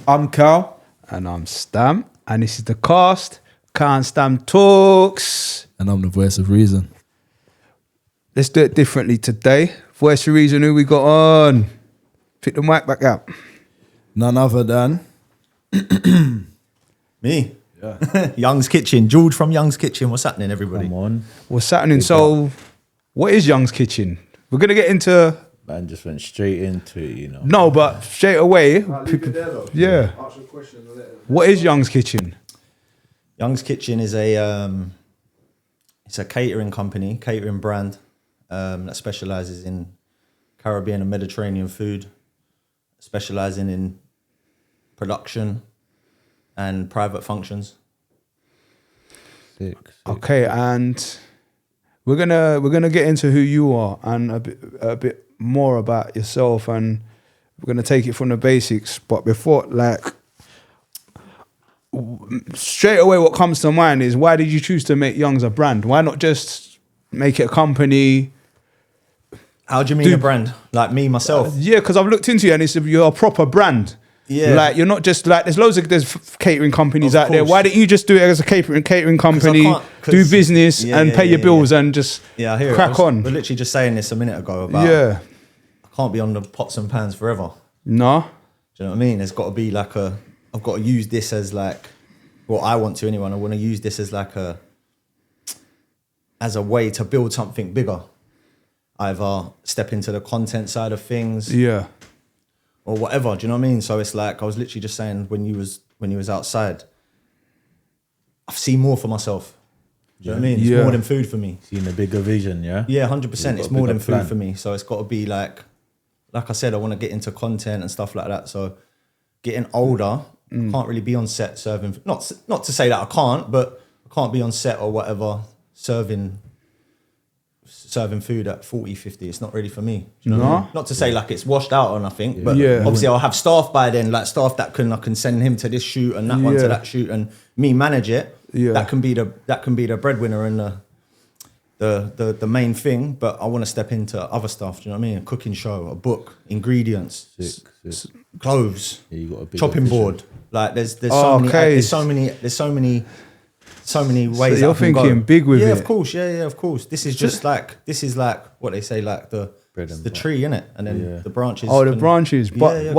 I'm Kal. And I'm Stam. And this is the K.A.S.T Stam Talks. And I'm the voice of reason. Let's do it differently today. Voice of reason, who we got on? Pick the mic back up. None other than... Me. Yeah. Young's Kitchen. George from Young's Kitchen. What's happening, everybody? Come on. What's happening? So, what is Young's Kitchen? We're going to get into... Man just went straight into it, you know. No, but straight away... Yeah. What is Young's Kitchen? Young's Kitchen is it's a catering company, catering brand that specialises in Caribbean and Mediterranean food, specialising in production and private functions. Sick. Okay, and we're gonna get into who you are and a bit more about yourself, and we're gonna take it from the basics. But before, straight away, what comes to mind is, why did you choose to make Young's a brand? Why not just make it a company? How do you mean a brand? Like me, myself? Yeah, because I've looked into you and you're a proper brand. Yeah. Like, you're not just like, there's catering companies out there. Why don't you just do it as a catering company, do business and pay your bills and just crack on? We're literally just saying this a minute ago about I can't be on the pots and pans forever. No. Do you know what I mean? There's got to be like I've got to use this as like, well, I want to anyway. I want to use this as like as a way to build something bigger. Either step into the content side of things. Yeah. Or whatever, do you know what I mean? So it's like, I was literally just saying when you was outside, I've seen more for myself. Do you know what I mean? It's more than food for me. Seen a bigger vision, yeah? Yeah, 100%. It's more than food for me. So it's got to be like I said, I want to get into content and stuff like that. So getting older, I can't really be on set serving. Not to say that I can't, but I can't be on set or whatever serving food at 40, 50. It's not really for me. Do you know what I mean? Not to say like it's washed out or nothing, but obviously I'll have staff by then, like staff that I can send him to this shoot and that one to that shoot and me manage it. Yeah. That can be the breadwinner and the main thing, but I want to step into other stuff. Do you know what I mean? A cooking show, a book, ingredients, clothes, you got a chopping board. Like there's so many ways. So you're thinking big with it. Yeah, of course. Yeah, of course. This is like what they say, like the tree, innit? And then the branches. Oh, the branches. But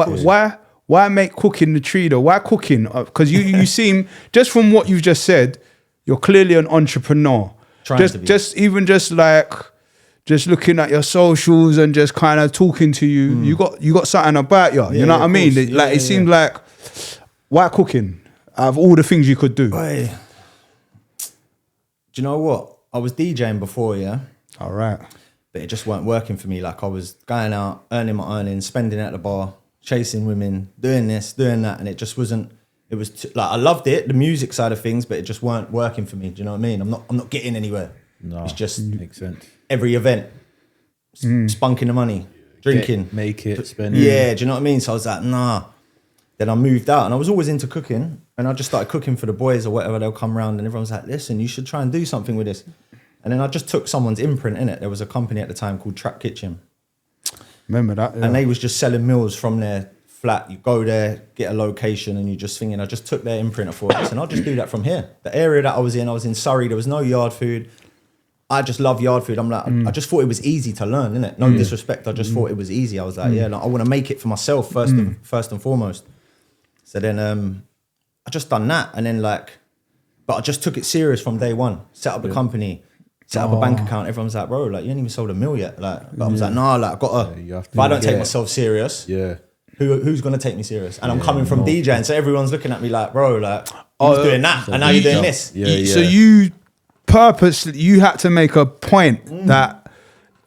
why make cooking the tree though? Why cooking? Because you seem, just from what you've just said, you're clearly an entrepreneur. Just looking at your socials and just kind of talking to you, you got something about you. You know what I mean? It seemed like, why cooking? Out of all the things you could do. Boy. Do you know what? I was DJing before, yeah? All right. But it just weren't working for me. Like I was going out, earning my earnings, spending at the bar, chasing women, doing this, doing that. And it just wasn't, it was like, I loved it, the music side of things, but it just weren't working for me. Do you know what I mean? I'm not getting anywhere. No, it's just makes sense. Every event, spunking the money, drinking. Make it, spend it. Yeah, do you know what I mean? So I was like, nah. Then I moved out and I was always into cooking and I just started cooking for the boys or whatever. They'll come around and everyone's like, listen, you should try and do something with this. And then I just took someone's imprint in it. There was a company at the time called Trap Kitchen. Remember that? Yeah. And they was just selling meals from their flat. You go there, get a location and you just thinking, I just took their imprint for it. And I'll just do that from here. The area that I was in Surrey. There was no yard food. I just love yard food. I'm like, I just thought it was easy to learn, innit? No disrespect. I just thought it was easy. I was like, I want to make it for myself first and foremost. So then I just done that and then but I just took it serious from day one. Set up the company, set up a bank account. Everyone's like, bro, like you ain't even sold a meal yet. But I was like, nah, like I gotta, if I don't take myself serious, who's gonna take me serious? And I'm coming from DJing, so everyone's looking at me like, bro, like you was doing that and now you're doing this. So you purposely, you had to make a point that,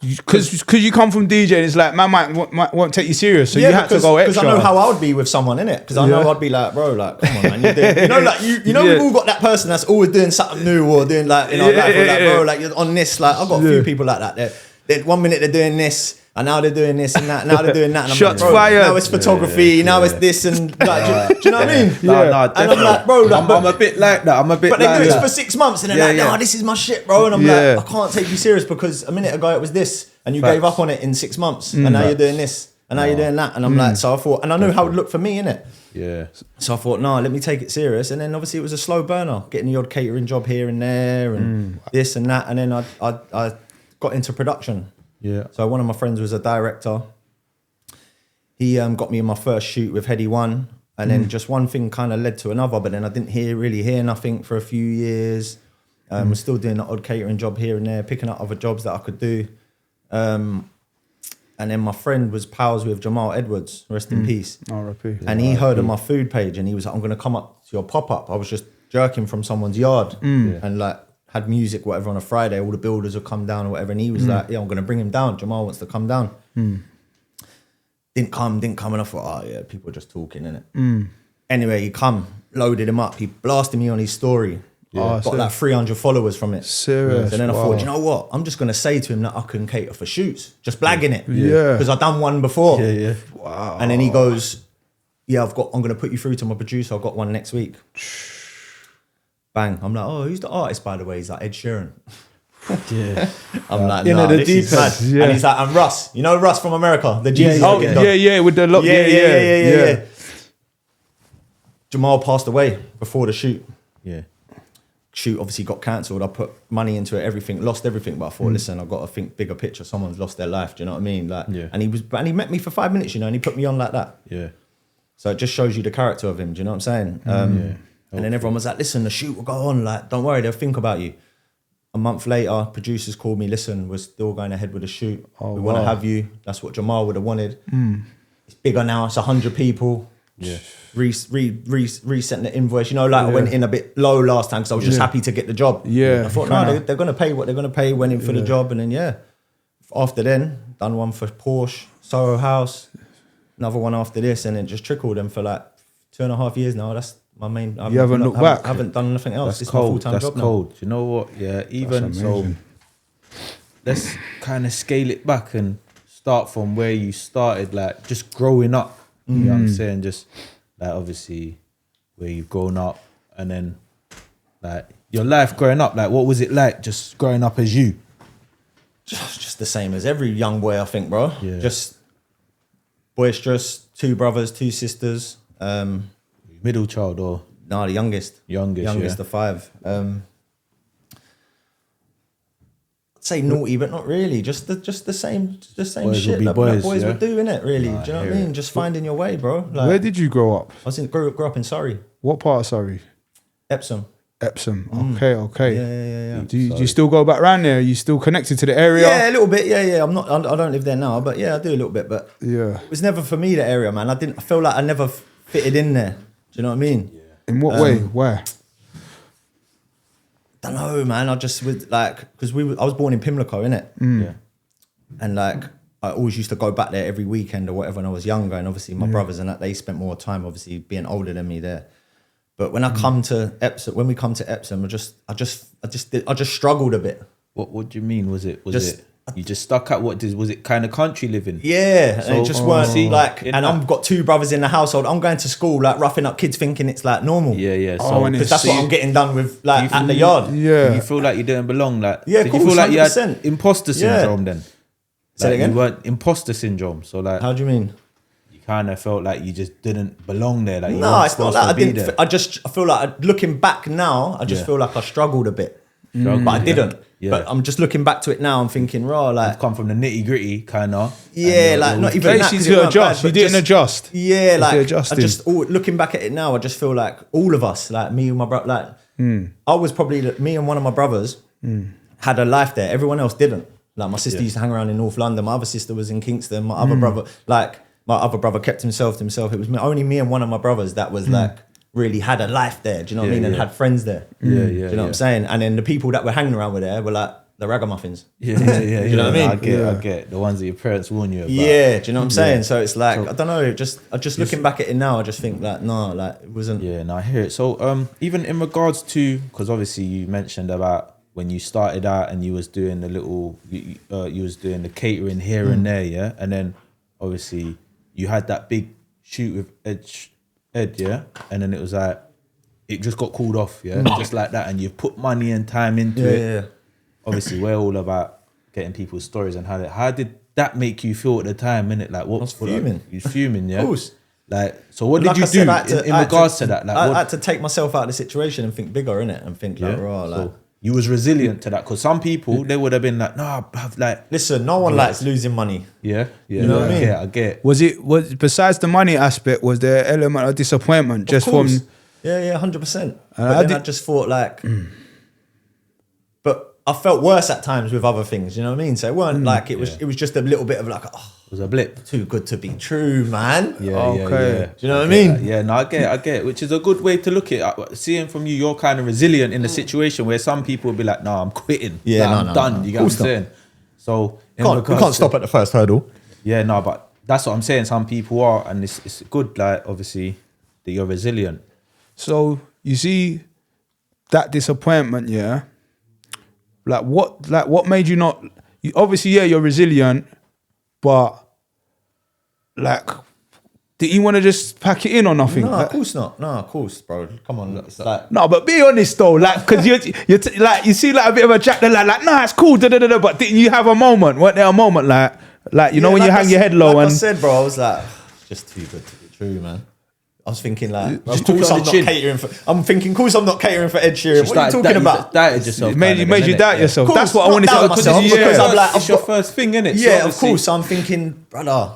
because you come from DJ, it's like man might won't take you serious, so you had to go extra. Because I know how I would be with someone, innit? Because I know I'd be like, bro, like come on, man, we've all got that person that's always doing something new or doing like bro, like you're on this. Like I've got a few people like that. They're 1 minute they're doing this. And now they're doing this and that. Now they're doing that. And I'm Shots like, bro, fired. now it's photography. Now it's this and like, do you know what I mean? No, and I'm like, bro, like, I'm a bit like that. But they do it for 6 months and they're like, nah, this is my shit, bro. And I'm like, I can't take you serious because a minute ago it was this and you gave up on it in 6 months and now you're doing this. and now you're doing that. And I'm like, so I thought, and I knew how it would look for me, innit? Yeah. So I thought, no, let me take it serious. And then obviously it was a slow burner, getting the odd catering job here and there and this and that. And then I got into production. Yeah. So one of my friends was a director. He got me in my first shoot with Heady One. And then just one thing kind of led to another. But then I didn't really hear nothing for a few years. Was still doing the odd catering job here and there, picking up other jobs that I could do. And then my friend was pals with Jamal Edwards, rest in peace. R.I.P. And he heard of my food page and he was like, I'm going to come up to your pop-up. I was just jerking from someone's yard and like had music, whatever, on a Friday. All the builders would come down or whatever. And he was like, yeah, I'm going to bring him down. Jamal wants to come down. Didn't come. And I thought, oh yeah, people are just talking, innit? Anyway, he come, loaded him up. He blasted me on his story. Got like 300 followers from it. Serious. And then I thought, you know what? I'm just going to say to him that I can cater for shoots. Just blagging it. Yeah. Because I've done one before. Yeah. Wow. And then he goes, yeah, I'm going to put you through to my producer. I've got one next week. Bang. I'm like, oh, who's the artist, by the way? He's like, Ed Sheeran. Yeah. I'm like, You know, nah, the this is deep mad. end. Yeah. And he's like, I'm Russ. You know Russ from America? The Jesus. Oh, yeah, with the lock. Yeah. Jamal passed away before the shoot. Yeah. Shoot obviously got cancelled. I put money into it, everything, lost everything. But I thought, listen, I've got to think bigger picture. Someone's lost their life. Do you know what I mean? Like, and he met me for 5 minutes, and he put me on like that. Yeah. So it just shows you the character of him. Do you know what I'm saying? And then everyone was like, listen, the shoot will go on. Like, don't worry, they'll think about you. A month later, producers called me, listen, we're still going ahead with the shoot. We want to have you. That's what Jamal would have wanted. It's bigger now. It's 100 people. Yeah. Resent the invoice. I went in a bit low last time because I was just happy to get the job. Yeah. I thought, no, they're going to pay what they're going to pay, went in for the job. And then, after then, done one for Porsche, Soho House, another one after this. And it just trickled. And for like 2.5 years now, that's my main. You haven't looked back? I haven't done nothing else. That's It's cold. my full-time That's job cold. You know what? Yeah, even so, let's kind of scale it back and start from where you started, like just growing up. You know what I'm saying? Just like obviously where you've grown up, and then like your life growing up. Like, what was it like just growing up as you? Just the same as every young boy, I think, bro. Yeah. Just boisterous, 2 brothers, 2 sisters. Middle child or No, the youngest. youngest? Of 5. I'd say naughty, but not really. Just the same Boys shit would be that boys, boys yeah? would do, innit? Really? Nah, Do you know I what I hear mean? it. Just finding your way, bro. Like, Where did you grow up? I grew up in Surrey, What part of Surrey? Epsom. Epsom. Okay. Yeah. Do you still go back round there? Are you still connected to the area? Yeah, a little bit. Yeah. I don't live there now, but yeah, I do a little bit. But Yeah. it was never for me, the area, man. I feel like I never fitted in there. Do you know what I mean? In what way? Where? Don't know, man. I just was like, because I was born in Pimlico, innit? Yeah. And like, I always used to go back there every weekend or whatever when I was younger. And obviously my brothers and that, they spent more time, obviously being older than me there. But when I come to Epsom, when we come to Epsom, I just struggled a bit. What do you mean? Was it Just- you just stuck at was it kind of country living? Yeah, and So, it just weren't see, like, in and that- I've got 2 brothers in the household. I'm going to school, like roughing up kids thinking it's like normal. Yeah. Oh, So and Because that's what I'm getting done with, like, at the yard. Yeah. you feel like you didn't belong. Like, Yeah, did course, you feel like you had 100%. imposter syndrome then? Say that Like, again? You weren't imposter syndrome. So like, How do you mean? you kind of felt like you just didn't belong there. Like, you No, weren't it's not supposed like I to be didn't. there. I feel like looking back now, I just Yeah. feel like I struggled a bit, Struggled, but I didn't. Yeah. But I'm just looking back to it now. I'm thinking, raw, like, I've come from the nitty gritty kind of. yeah, like not even that. 'cause Places it to weren't adjust. bad, You but didn't just- adjust. Yeah, like I adjusting. just looking back at it now, I just feel like all of us, like me and my brother, like I was probably me and one of my brothers had a life there. Everyone else didn't. Like my sister used to hang around in North London. My other sister was in Kingston. My other brother, kept himself to himself. It was only me and one of my brothers that was like really had a life there. Do you know what I Yeah, mean? And yeah. had friends there. Yeah, Do you know what I'm yeah. saying? And then the people that were hanging around with there were like the ragamuffins. Yeah. you know what I mean? I get the ones that your parents warn you about. Yeah, do you know what I'm saying? So it's like, I don't know, just looking back at it now, I just think like, no, like it wasn't. Yeah, no, I hear it. So, even in regards to, because obviously you mentioned about when you started out and you was doing the little, you was doing the catering here and there, yeah, and then obviously you had that big shoot with Ed, yeah, and then it was like it just got called off, yeah, just like that, and you put money and time into it. Yeah. Obviously, we're all about getting people's stories and how did that make you feel at the time, innit? Like, what? I was fuming. You fuming, yeah? Of course. Like, so what Like did I you said, do in regards to that? Like, I what? had to take myself out of the situation and think bigger, innit? And think like, raw, like. So you was resilient to that, because some people, they would have been like, nah, bruv, like, Listen, no one likes losing money. yeah, You know what I mean? I get. Was besides the money aspect? Was there an element of disappointment just Of course. from? Yeah, 100%. But I then I just thought like, but I felt worse at times with other things. You know what I mean? So it weren't like it was. It was just a little bit of like, oh, It was a blip. too good to be true, man. Yeah, Okay. yeah. Do you know what I get mean? that. Yeah, no, I get it, which is a good way to look at it. Seeing from you, you're kind of resilient in a situation where some people will be like, no, I'm quitting. Yeah, Like, no, I'm no, done. no. You get what I'm Of course saying? So, in We regards can't to- stop at the first hurdle. Yeah, no, but that's what I'm saying. Some people are, and it's good, like, obviously, that you're resilient. So you see that disappointment, yeah. Like what made you not? You, obviously, yeah, you're resilient, but like, did you want to just pack it in or nothing? No, Like- of course not. No, of course, bro. Come on, it's like. No, but be honest though, like, because like you see like a bit of a jack, like, nah, it's cool, but didn't you have a moment? Weren't there a moment like you know when like you hang I your s- head low like and I said, bro, I was like, just too good to be true, man. I was thinking like, Just of took it course on I'm the not chin. catering for. I'm thinking, of course I'm not catering for Ed Sheeran. What are you talking about? Doubted yourself. it made kind of, you innit? doubt Yeah. yourself. Course, That's what I not wanted doubt to myself, yeah. because I'm like, it's your first thing, innit? So Yeah, of obviously- course. I'm thinking, brother,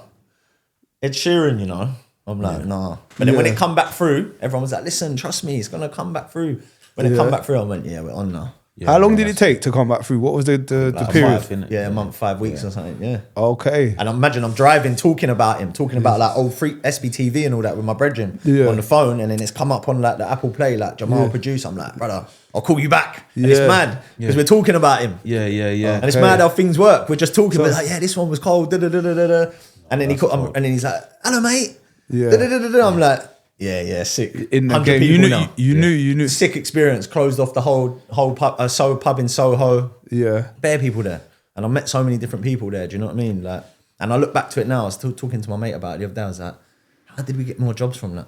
Ed Sheeran, you know. I'm like, nah. But then when Yeah. it come back through, everyone was like, listen, trust me, it's gonna come back through. When it come back through, I went, yeah, we're on now. Yeah, How long no, did it take to come back through? What was the Like a period? month, innit? yeah, a month, 5 weeks or something. Yeah. Okay. And I imagine I'm driving, talking about him, talking about like old free SBTV and all that with my brethren Yeah. on the phone, and then it's come up on like the Apple Play, like Jamal producer. I'm like, brother, I'll call you back. And it's Yeah. mad because we're talking about him. Yeah. And it's Okay. mad how things work. We're just talking, So- but like, yeah, this one was cold. Da, da, da, da, da, da. And then and then he's like, hello, mate. Yeah. Da, da, da, da, da. I'm like, yeah, sick. In the 100 game, you people knew, now. you knew. Sick experience. Closed off the whole pub in Soho. Yeah. Bare people there, and I met so many different people there. Do you know what I mean? Like, and I look back to it now. I was still talking to my mate about it the other day. I was like, how did we get more jobs from that?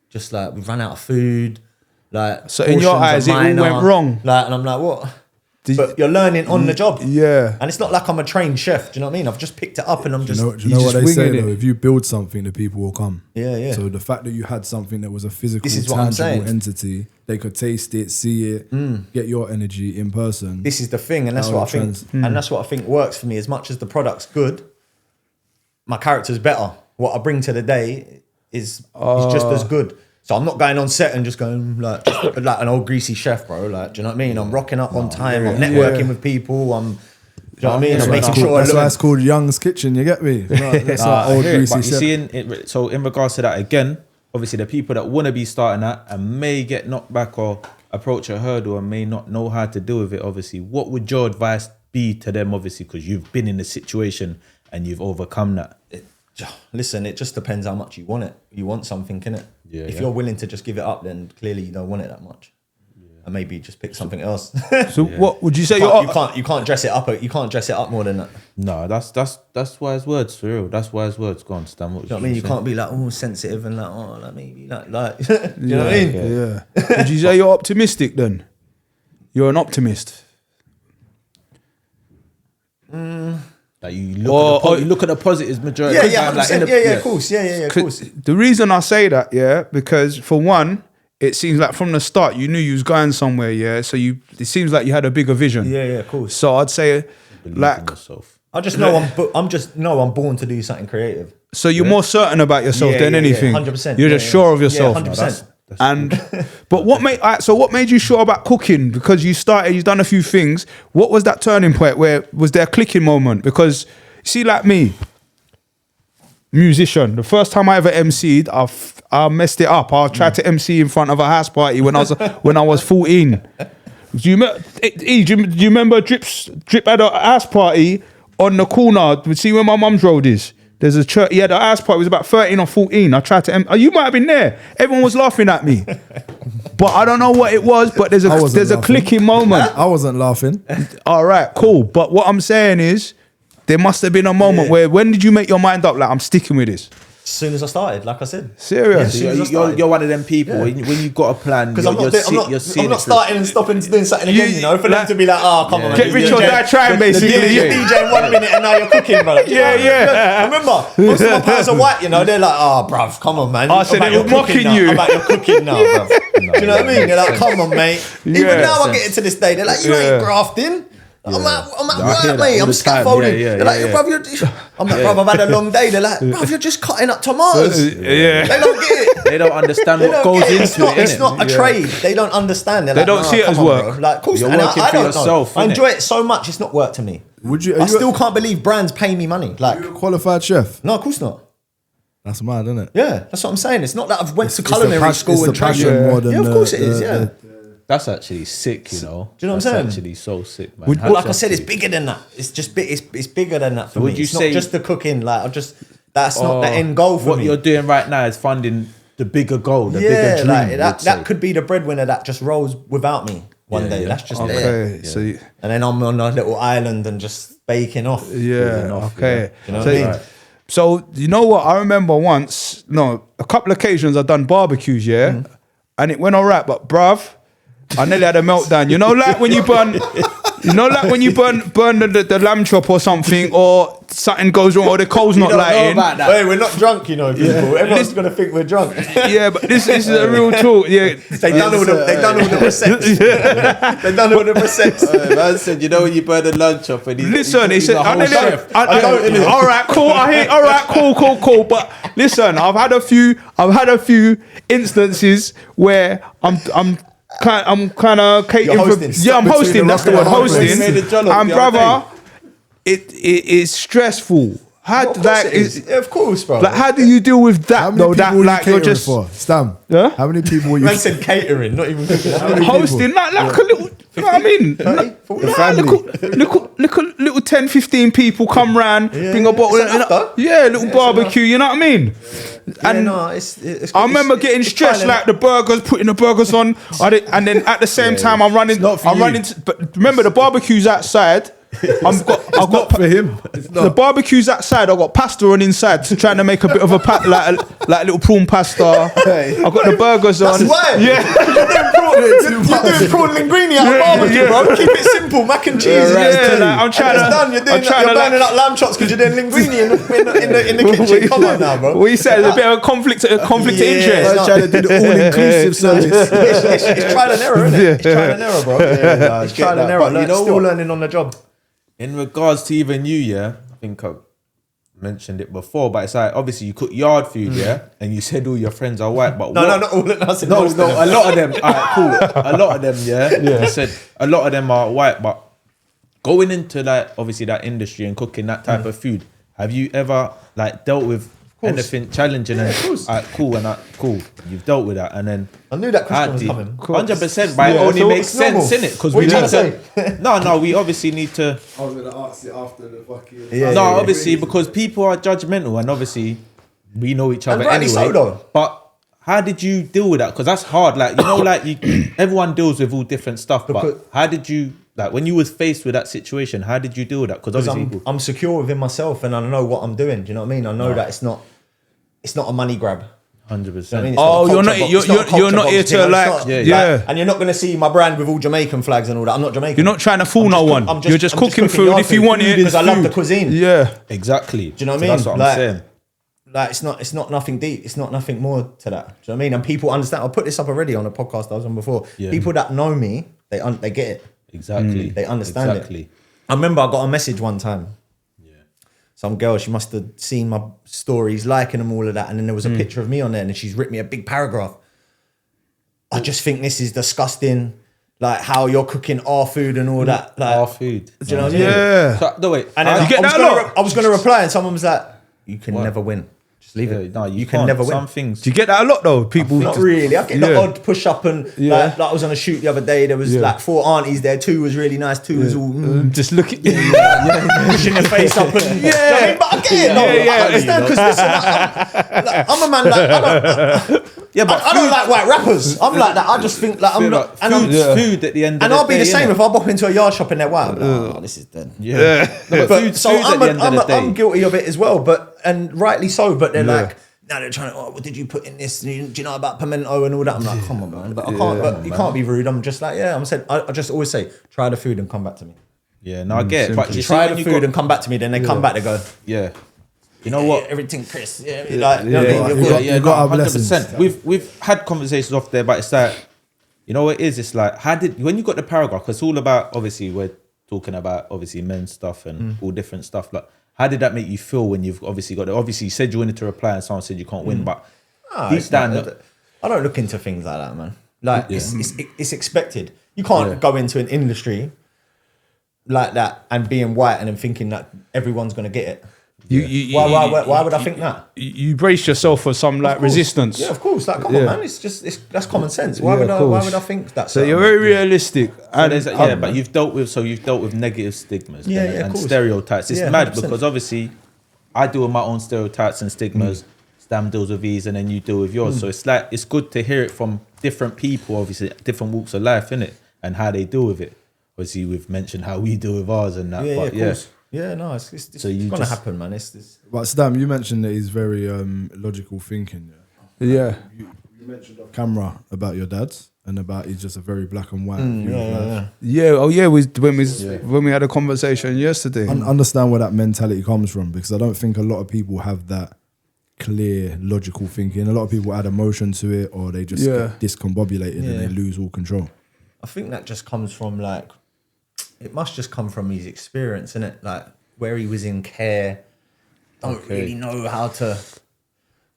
Just like we've run out of food. Like, So in your portions eyes, are it all went wrong. Like, and I'm like, what? Did- But you're learning on the job. Yeah. And it's not like I'm a trained chef. Do you know what I mean? I've just picked it up and I'm Do just. you know you what just they say winging though? it. If you build something, the people will come. Yeah. So the fact that you had something that was a physical, This is what I'm tangible saying. entity, they could taste it, see it, get your energy in person. This is the thing, and that's How what I it think. trans- And that's what I think works for me. As much as the product's good, my character's better. What I bring to the day is just as good. So I'm not going on set and just going like an old greasy chef, bro. Like, do you know what I mean? I'm rocking up on time. I'm networking with people. Do you know what I mean? That's I'm why making it's sure called- I that's why it's look. called Young's Kitchen. You get me? That's Nah, like I old hear it, greasy but you chef. see, so in regards to that again, obviously the people that want to be starting that and may get knocked back or approach a hurdle and may not know how to deal with it. Obviously, what would your advice be to them? Obviously, because you've been in the situation and you've overcome that. Listen, it just depends how much you want it. You want something, innit? Yeah, If yeah. you're willing to just give it up, then clearly you don't want it that much. And maybe just pick something else. So what would you say? you can't dress it up. You can't dress it up more than that. No, that's wise words for real. That's wise words. Go on, Stan. What You know what I mean? You say? can't be like, oh, sensitive and like, oh, like maybe like do you know what I mean? Yeah. Would you say you're optimistic then? You're an optimist. Like you look at the positives majority of the time. Like 100%. Of course. Yeah, of course. The reason I say that, yeah, because for one, it seems like from the start you knew you was going somewhere, yeah. So it seems like you had a bigger vision. Yeah, of course. So I'd say, Believe like, in yourself. I just know I'm born to do something creative. so you're more certain about yourself than anything. 100%. You're just sure of yourself. Yeah, 100%. And but what made you sure about cooking? Because you've done a few things. What was that turning point? Where was there a clicking moment? Because you see, like me, musician. The first time I ever MC'd, I messed it up. I tried to MC in front of a house party when I was 14. Do you remember Drip had a house party on the corner? See where my mum's road is? There's a church. He had a house party. It was about 13 or 14. I tried to. You might have been there. Everyone was laughing at me, but I don't know what it was. But there's I wasn't a laughing. clicking moment. I wasn't laughing. All right, cool. But what I'm saying is, there must have been a moment where when did you make your mind up? Like, I'm sticking with this. soon as I started, like I said. Serious? Yeah, You're one of them people when you got a plan. Because I'm not starting and stopping and doing something again, you know, for them to be like, oh, come on, get rich or die trying, basically. You're DJing 1 minute and now you're cooking, brother. Yeah. I remember most of my pals are white, you know. They're like, oh, bruv, come on, man. I said it was mocking you. I'm like, you're cooking now, bruv. Do you know what I mean? They're like, come on, mate. Even now I get it to this day. They're like, you ain't grafting. I'm at work, mate. I'm scaffolding. They're like, bruv, I'm like, bruv, I've had a long day. They're like, bruv, you're just cutting up tomatoes. They don't get it. They don't understand what goes into it. It's not a trade. They don't understand. They don't see it as work. Like, of course, you're working for yourself. I enjoy it so much. It's not work to me. I still can't believe brands pay me money. Like, are you a qualified chef? No, of course not. That's mad, isn't it? Yeah, that's what I'm saying. It's not that I've went to culinary school and trained. more than of course it is. Yeah. That's actually sick, you know. Do you know what I'm saying? That's actually so sick, man. Like I said, it's bigger than that. It's just it's bigger than that for me. It's not just the cooking. Like that's not the end goal for me. What you're doing right now is funding the bigger goal, the bigger dream. Like that could be the breadwinner that just rolls without me one day. That's just there. So and then I'm on a little island and just baking off. Okay. You know what I mean? So you know what? I remember once, a couple occasions I've done barbecues, and it went all right, but bruv, I nearly had a meltdown. You know, like when you burn, the lamb chop or something, or something goes wrong, or the coal's not lighting. Wait, we're not drunk, you know, people. Everyone's gonna think we're drunk. Yeah, but this is a real talk. Yeah, they done all the receipts. They done all the receipts. Man said, you know, when you burn the lunch off, and listen, he said, all right, cool. I hear, all right, cool. But listen, I've had a few instances where I'm kind of catering for. Yeah, I'm hosting. That's the word, hosting. And brother, it is stressful. Of course, bro. Like, how do you deal with that though? That like you're just Stam. Yeah? How many people were you? Man said catering, not even cooking. Hosting, like a little. You know what I mean? Little 10, 15 people come round, bring a bottle. Little barbecue. You know what I mean? And I remember getting stressed, like putting the burgers on, and then at the same time I'm running. But remember, the barbecue's outside. I've got for him. The barbecue's outside. I got pasta on inside, trying to make a bit of a like little prawn pasta. I got the burgers on. That's why. Yeah, you're doing prawn linguine out of barbecue, bro. Keep it simple, mac and cheese. I'm trying to. You're burning up lamb chops because you're doing linguine in the kitchen. Come on now, bro. What you said? There's a bit of a conflict of interest. I'm trying to do the all-inclusive service. It's trial and error, isn't it? It's trial and error, bro. It's trial and error. Still learning on the job. In regards to even you, I think I mentioned it before, but it's like, obviously you cook yard food, and you said all your friends are white, but not all of us. No, a lot of them. Alright, cool. A lot of them, You said a lot of them are white, but going into that, obviously that industry and cooking that type of food, have you ever like dealt with anything challenging? And cool. You've dealt with that, and then I knew that question was coming. 100%, but it only makes sense, innit? Because we need to. No, we obviously need to. I was gonna ask it after the fucking. Obviously, because people are judgmental, and obviously we know each other anyway. So though. But how did you deal with that? Because that's hard. Like everyone deals with all different stuff. But how did you? Like when you was faced with that situation, how did you deal with that? Because obviously I'm secure within myself and I know what I'm doing. Do you know what I mean? I know that it's not a money grab. 100%. You're not here to like, and you're not going to see my brand with all Jamaican flags and all that. I'm not Jamaican. You're not trying to fool no one. You're just cooking food if you want it because I love the cuisine. Yeah, exactly. Do you know what I mean? That's what I'm saying. Like it's not nothing deep. It's not nothing more to that. Do you know what I mean? And people understand. I put this up already on a podcast I was on before. Yeah. People that know me, they get it. Exactly. They understand it. I remember I got a message one time. Yeah. Some girl, she must have seen my stories, liking them, all of that. And then there was a picture of me on there and she's written me a big paragraph. I just think this is disgusting. Like how you're cooking our food and all that. Like, our food. Do you know what I mean? Yeah. So, no, wait. And then I was going to reply and someone was like, you can never win. Just leave it. No, you can never win. Some things. Do you get that a lot though? People not really. I get the odd push up and like I was on a shoot the other day. There was like 4 aunties there. 2 was really nice. 2 was all just looking, pushing their face up and you know what I mean? But I get it. I understand because listen, I'm a man like I don't like white rappers. I'm like that. I just think like I'm not. Food at the end. And I'll be the same if I bop into a yard shop and they're white. Oh, this is dead. Yeah. So I'm guilty of it as well, and rightly so. But they're like, now they're trying to, oh, what did you put in this? Do you know about pimento and all that? I'm like, come on, man. But I can't, but you can't be rude. I'm just like, I just always say, try the food and come back to me. Yeah, no, I get it. But you try the food and come back to me, then they come back, they go, yeah. You know what? Everything crisp. Yeah, you got our blessings. 100%. We've had conversations off there, but it's like, you know what it is? It's like, when you got the paragraph, because it's all about, obviously, we're talking about, obviously, men's stuff and all different stuff. Like, how did that make you feel when you've obviously got it? Obviously, you said you wanted to reply and someone said you can't win, but deep down, I don't look into things like that, man. Like, it's expected. You can't go into an industry like that and being white and then thinking that everyone's going to get it. Why would I think that? You brace yourself for some like resistance. Yeah, of course. Like, come on, man. That's common sense. Why would I think that? So you're very realistic. But you've dealt with negative stigmas and stereotypes. It's mad 100%. Because obviously I deal with my own stereotypes and stigmas. Stam deals with these, and then you deal with yours. So it's like, it's good to hear it from different people, obviously different walks of life, innit, and how they deal with it. Obviously, we've mentioned how we deal with ours and that. Of course. Yeah, no, it's gonna happen, man. But Stam, you mentioned that he's very logical thinking. Yeah. You mentioned off camera about your dad and about he's just a very black and white view of life. When we had a conversation yesterday. Understand where that mentality comes from, because I don't think a lot of people have that clear logical thinking. A lot of people add emotion to it, or they just get discombobulated and they lose all control. I think that just comes from it must just come from his experience, innit? Like, where he was in care, don't really know how to.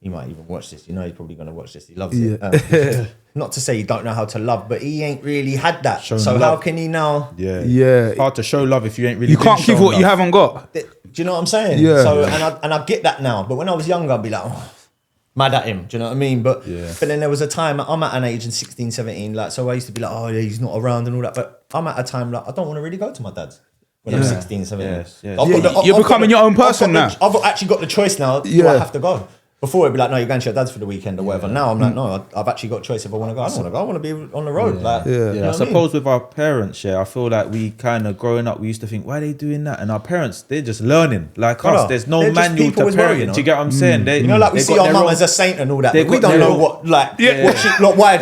He might even watch this. You know, he's probably going to watch this. He loves it. Not to say he don't know how to love, but he ain't really had that. How can he now? Yeah. It's hard to show love if you ain't really. You can't give what you haven't got. Do you know what I'm saying? Yeah. So, and I get that now. But when I was younger, I'd be like, mad at him. Do you know what I mean? But then there was a time, I'm at an age in 16, 17, like, so I used to be like, oh yeah, he's not around and all that. But I'm at a time like, I don't want to really go to my dad's when I'm 16, 17. You're becoming your own person now. I've actually got the choice now. Do I have to go? Before it'd be like, no, you're going to your dad's for the weekend or whatever. Now I'm like, no, I've actually got a choice if I want to go. I don't want to go. I want to be on the road. I suppose with our parents, I feel like we kind of growing up, we used to think, why are they doing that? And our parents, they're just learning. Like us, there's no manual to parent. Do you get what I'm saying? You know, like we see our mum as a saint and all that. We don't know what, like, what she, like, why.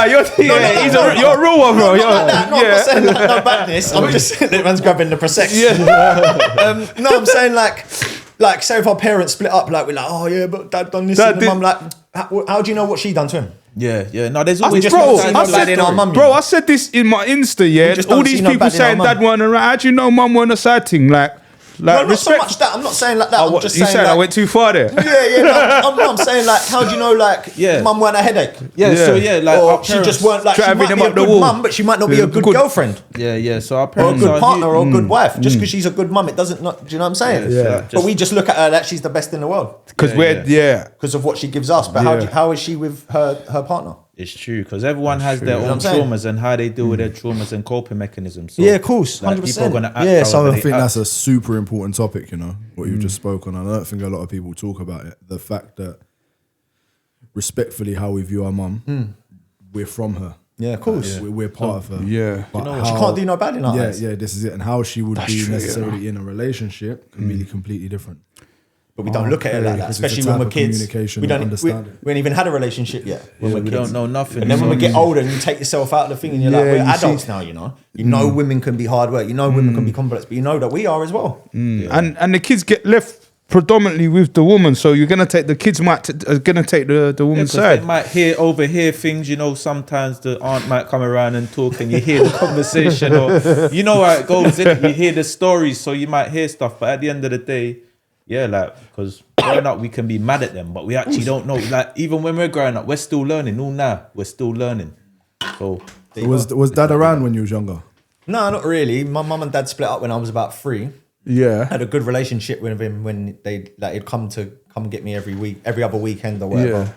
You're a real one, bro. I'm not saying like no badness. I'm just saying that man's grabbing the protection. No, I'm saying like, say if our parents split up, like, we're like, oh yeah, but dad done this, and the mum like, how do you know what she done to him? No, there's always I said this in my Insta, all these people saying dad weren't around. How do you know mum weren't a side thing? Like, not so much that. I'm not saying like that. I'm just saying I went too far there. I'm saying like, how do you know like mum weren't a headache? Or she just weren't like, she might be a good mum, but she might not be a good girlfriend. So our parents or a good partner or a good wife. Just because she's a good mum, it doesn't. Do you know what I'm saying? But we just look at her that she's the best in the world because because of what she gives us. But how is she with her partner? It's true, because everyone has their own traumas and how they deal with their traumas and coping mechanisms. So, of course, 100%. So I think that's a super important topic, you know, what you just spoke on. I don't think a lot of people talk about it. The fact that, respectfully, how we view our mum, we're from her. Yeah, of course. We're part of her. Yeah. But she can't do no bad in our eyes. Yeah, this is it. And how she would be necessarily in a relationship can be completely different. But we don't look at it like that, especially when we're kids. We ain't even had a relationship yet. When we don't know nothing. And then when we get older and you take yourself out of the thing and you're like, we're adults now, you know. You know women can be hard work. You know women can be complex, but you know that we are as well. And the kids get left predominantly with the woman, so you're gonna take the kids are gonna take the woman's side. They might overhear things, you know. Sometimes the aunt might come around and talk, and you hear the conversation, or you know how it goes. You hear the stories, so you might hear stuff. But at the end of the day, because growing up we can be mad at them, but we actually don't know. Like even when we're growing up, we're still learning. All now we're still learning. So was dad around when you was younger? No, not really. My mum and dad split up when I was about 3. Yeah, had a good relationship with him when he'd come get me every other weekend or whatever.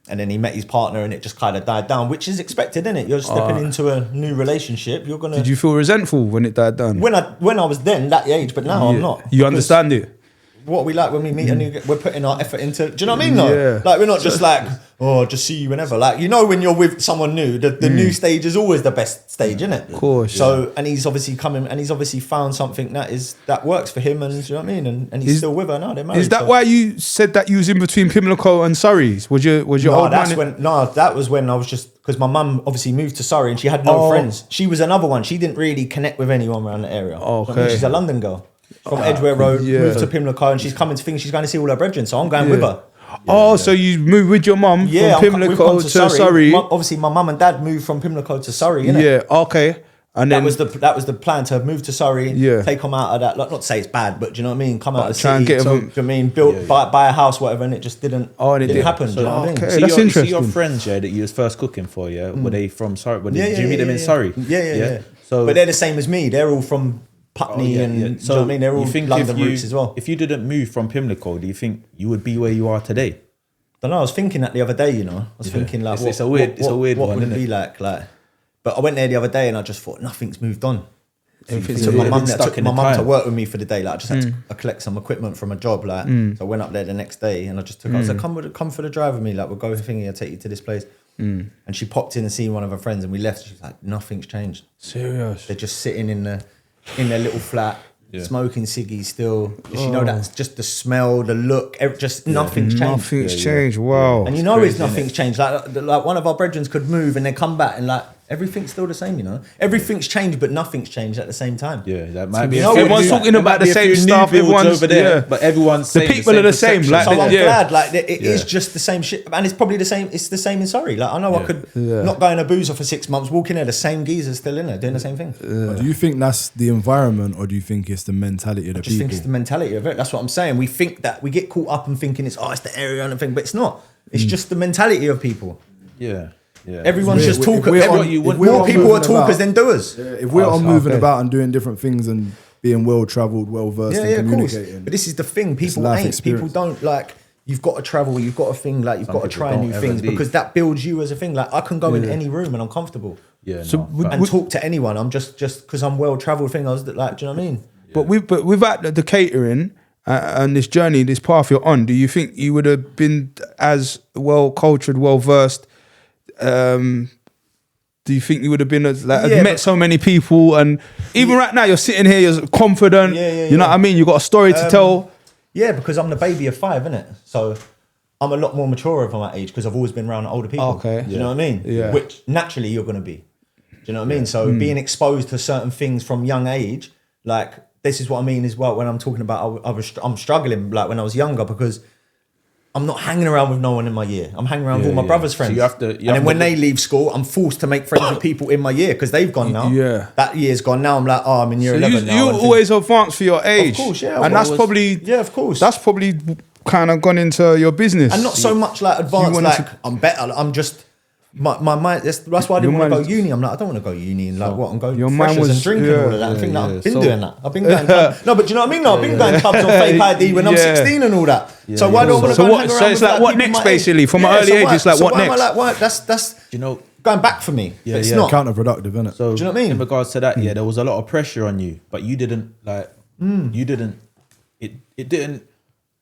And then he met his partner and it just kind of died down, which is expected, isn't it? You're stepping into a new relationship. You're gonna. Did you feel resentful when it died down? When I was then that age, but now I'm not. You understand it? what we like when we meet a new, we're putting our effort into, do you know what I mean? No, like we're not just like, oh, just see you whenever. Like, you know, when you're with someone new, the new stage is always the best stage, isn't it? Of course. So, and he's obviously coming, and he's obviously found something that works for him, and do you know what I mean? And he's still with her now. They're married. Is that why you said that you was in between Pimlico and Surrey's? Was your old man? That was when I was just, because my mum obviously moved to Surrey and she had no friends. She was another one. She didn't really connect with anyone around the area. Okay. I mean, she's a London girl. From Edgware Road, moved to Pimlico, and she's coming to think she's going to see all her brethren, so I'm going with her. So you moved with your mum from Pimlico to Surrey. Obviously, my mum and dad moved from Pimlico to Surrey, innit? Yeah, okay. And then that was the plan, to move to Surrey, take them out of that. Like, not to say it's bad, but do you know what I mean? Come out of the try and city. get them. Do you know what I mean? Buy a house, whatever, and it just didn't. It didn't happen. So, do you know what I mean? okay, that's interesting. See your friends, that you was first cooking for, were they from Surrey? Did you meet them in Surrey? Yeah. So, but they're the same as me. They're all from Putney and so, do you know what I mean? They're all London roots as well. If you didn't move from Pimlico, do you think you would be where you are today? I don't know. I was thinking that the other day. I was thinking like, it's a weird what one, would it be like? But I went there the other day and I just thought nothing's moved on. Took my mum to work with me for the day. Like, I just had to collect some equipment from a job. Like, so I went up there the next day and I just took. I was like, come for the drive with me. Like, we'll go thingy. I'll take you to this place. And she popped in and seen one of her friends and we left. She was like, nothing's changed. Serious? They're just sitting in their little flat. Smoking ciggies still. You know, that's just the smell, the look, just nothing's changed. Nothing's changed. Wow. And you know, nothing's changed. Like one of our brethren could move and they come back and like everything's still the same. You know, everything's changed, but nothing's changed at the same time. Yeah, that might be. Everyone's talking about the same stuff. Everyone's over there, but everyone's the people are the same. Like, so I'm glad. Like, it is just the same shit, and it's probably the same. It's the same in Surrey. Like, I know I could not go in a boozer for 6 months, walk in there, the same geezers still in there doing the same thing. Do you think that's the environment, or do you think it's the mentality of the people? I just think it's the mentality of it. That's what I'm saying. We think that we get caught up in thinking it's the area and everything, but it's not. It's just the mentality of people. Yeah. Everyone's just talking. More people are talkers than doers. If we're all moving about and doing different things and being well travelled, well versed, and communicating. But this is the thing. People ain't. Experience. People don't like. You've got to travel. You've got to thing like you've got to try new things because that builds you as a thing. Like, I can go in any room and I'm comfortable. And talk to anyone. I'm just because I'm well travelled. Thing I was like, do you know what I mean? But without the catering and this journey, this path you're on, do you think you would have been as well cultured, well versed? Do you think you would have been met so many people, and even right now you're sitting here, you're confident. You know what I mean? You got a story to tell. Yeah, because I'm the baby of 5, innit? So I'm a lot more mature for my age because I've always been around older people. Okay. You know what I mean? Yeah. Which naturally you're gonna be. Do you know what I mean? So being exposed to certain things from young age, like this is what I mean as well when I'm talking about I'm struggling like when I was younger because I'm not hanging around with no one in my year. I'm hanging around with all my brother's friends. So and then when they leave school, I'm forced to make friends with people in my year because they've gone now. Yeah. That year's gone now. I'm like, I'm in year 11 now. You always advance for your age. Of course, yeah. And that's probably... Yeah, of course. That's probably kind of gone into your business. And not so much like advanced, like I'm better. I'm just... My mind, that's why I didn't want to go uni. I'm like, I don't want to go uni and like what? I'm going freshers and drinking and all of that. I think that I've been doing that. I've been going no, but do you know what I mean? No, I've been going clubs on fake ID when I'm 16 and all that. So why don't I want to go hang around? So it's like what next basically? From an early age, it's like what next? Why am I like, what? That's you know, going back for me. It's not counterproductive, isn't it? So do you know what I mean? In regards to that, there was a lot of pressure on you, but you didn't like you didn't it didn't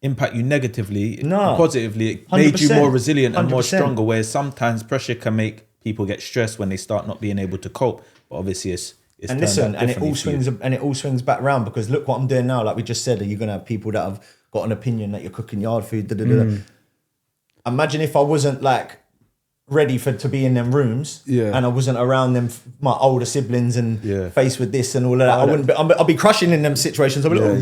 impact you negatively. No. Positively, it 100%. made you more resilient and more 100%. stronger, whereas sometimes pressure can make people get stressed when they start not being able to cope. But obviously it's and listen, and it all swings back round because look what I'm doing now. Like we just said, are you gonna have people that have got an opinion that you're cooking yard food? Imagine if I wasn't like ready to be in them rooms, and I wasn't around them, my older siblings, and faced with this and all of that. I wouldn't. I'll be crushing in them situations. I'll be like,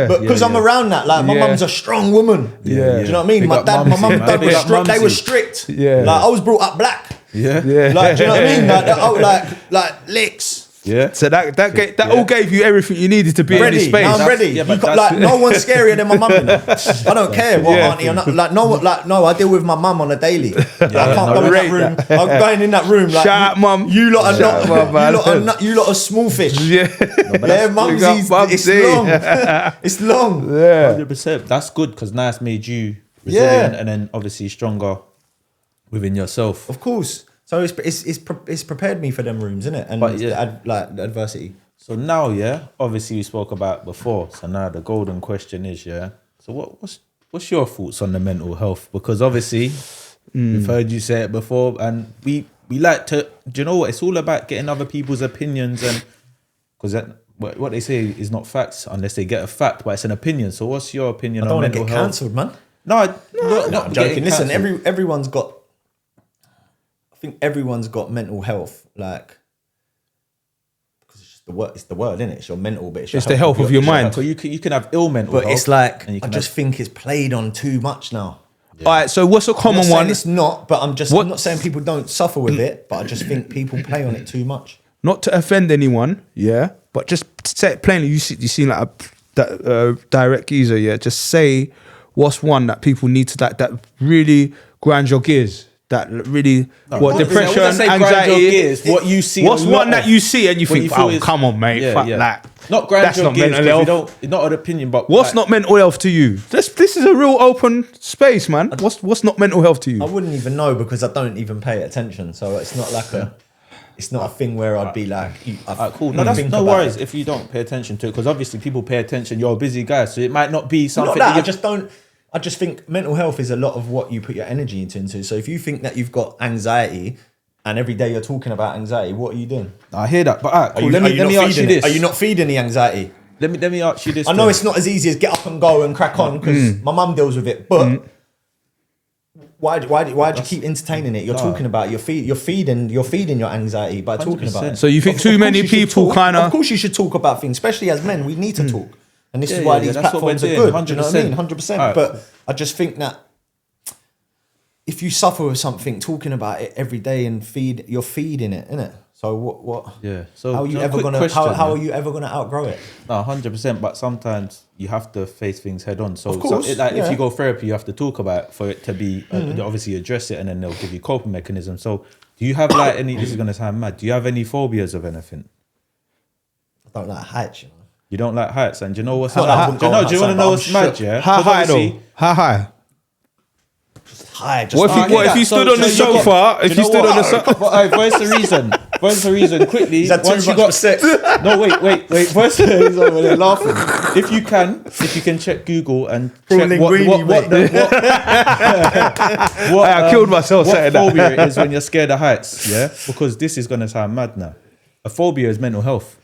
but because I'm around that, like my mum's a strong woman. Do you know what I mean? My dad, my mum and dad were strict. They were strict. Like I was brought up black. Like, do you know what I mean? Like licks. Yeah. So that all gave you everything you needed to be in this space. I'm ready. Like no one's scarier than my mum. I don't care what auntie or not. Like no, I deal with my mum on a daily. I can't go in that room. I'm going in that room like shout out, mum. You lot are small fish. Mumsies. It's long. It's long. 100%. That's good because now it's made you resilient and then obviously stronger within yourself. Of course. So it's prepared me for them rooms, isn't it? And like the adversity. So now, yeah, obviously we spoke about before. So now the golden question is, yeah. So what's your thoughts on the mental health? Because obviously we've heard you say it before, and we like to. Do you know what? It's all about getting other people's opinions, and because what they say is not facts unless they get a fact, but it's an opinion. So what's your opinion on mental health? Cancelled, man. No, I'm joking. Listen, everyone's got. I think everyone's got mental health, like. It's the word, isn't it? It's your mental, but it's the health of your mind. So you can have ill mental health, but it's like I just think it's played on too much now. Yeah. All right, so what's a common one? It's not, but I'm not saying people don't suffer with it, but I just think people play on it too much. Not to offend anyone, yeah, but just say it plainly. You see like a direct geezer, yeah. Just say what's one that people need to that really grinds your gears. That really, depression, anxiety. What you see. What's one that you see and you think, oh, come on, mate, fuck that. Not grind your gears. Not an opinion, but what's not mental health to you? This is a real open space, man. What's not mental health to you? I wouldn't even know because I don't even pay attention. So it's not like it's not a thing where I'd be like, cool. No worries if you don't pay attention to it, because obviously people pay attention. You're a busy guy, so it might not be something. Not that, I just think mental health is a lot of what you put your energy into. So if you think that you've got anxiety and every day you're talking about anxiety, what are you doing? I hear that, but cool. Let me ask you this. Are you not feeding the anxiety? Let me ask you this. I know it's not as easy as get up and go and crack on because my mum deals with it, but why do you keep entertaining it? You're talking about it. You're feeding your anxiety by talking about it. So you think too many people kind of... Of course you should talk about things, especially as men. We need to talk. And this is why these platforms are good. 100%. Do you know what I mean? 100%. Right. But I just think that if you suffer with something, talking about it every day and you're feeding it, innit? So what? Yeah. So how are you ever gonna? How are you ever gonna outgrow it? No, 100%. But sometimes you have to face things head on. So, if you go therapy, you have to talk about it for it to be obviously address it, and then they'll give you coping mechanisms. So do you have like any? This is gonna sound mad. Do you have any phobias of anything? I don't like heights. You don't like heights, and do you know what's mad? Do you want to know what's mad? Yeah. How high though? How high? High. What if you stood on the sofa? If you stood on the sofa, where's the reason? Where's the reason? Quickly, once you got sex. No, wait. Where's the reason? They're laughing. If you can check Google and check I killed myself saying that. What phobia is when you're scared of heights? Yeah, because this is gonna sound mad now. A phobia is mental health.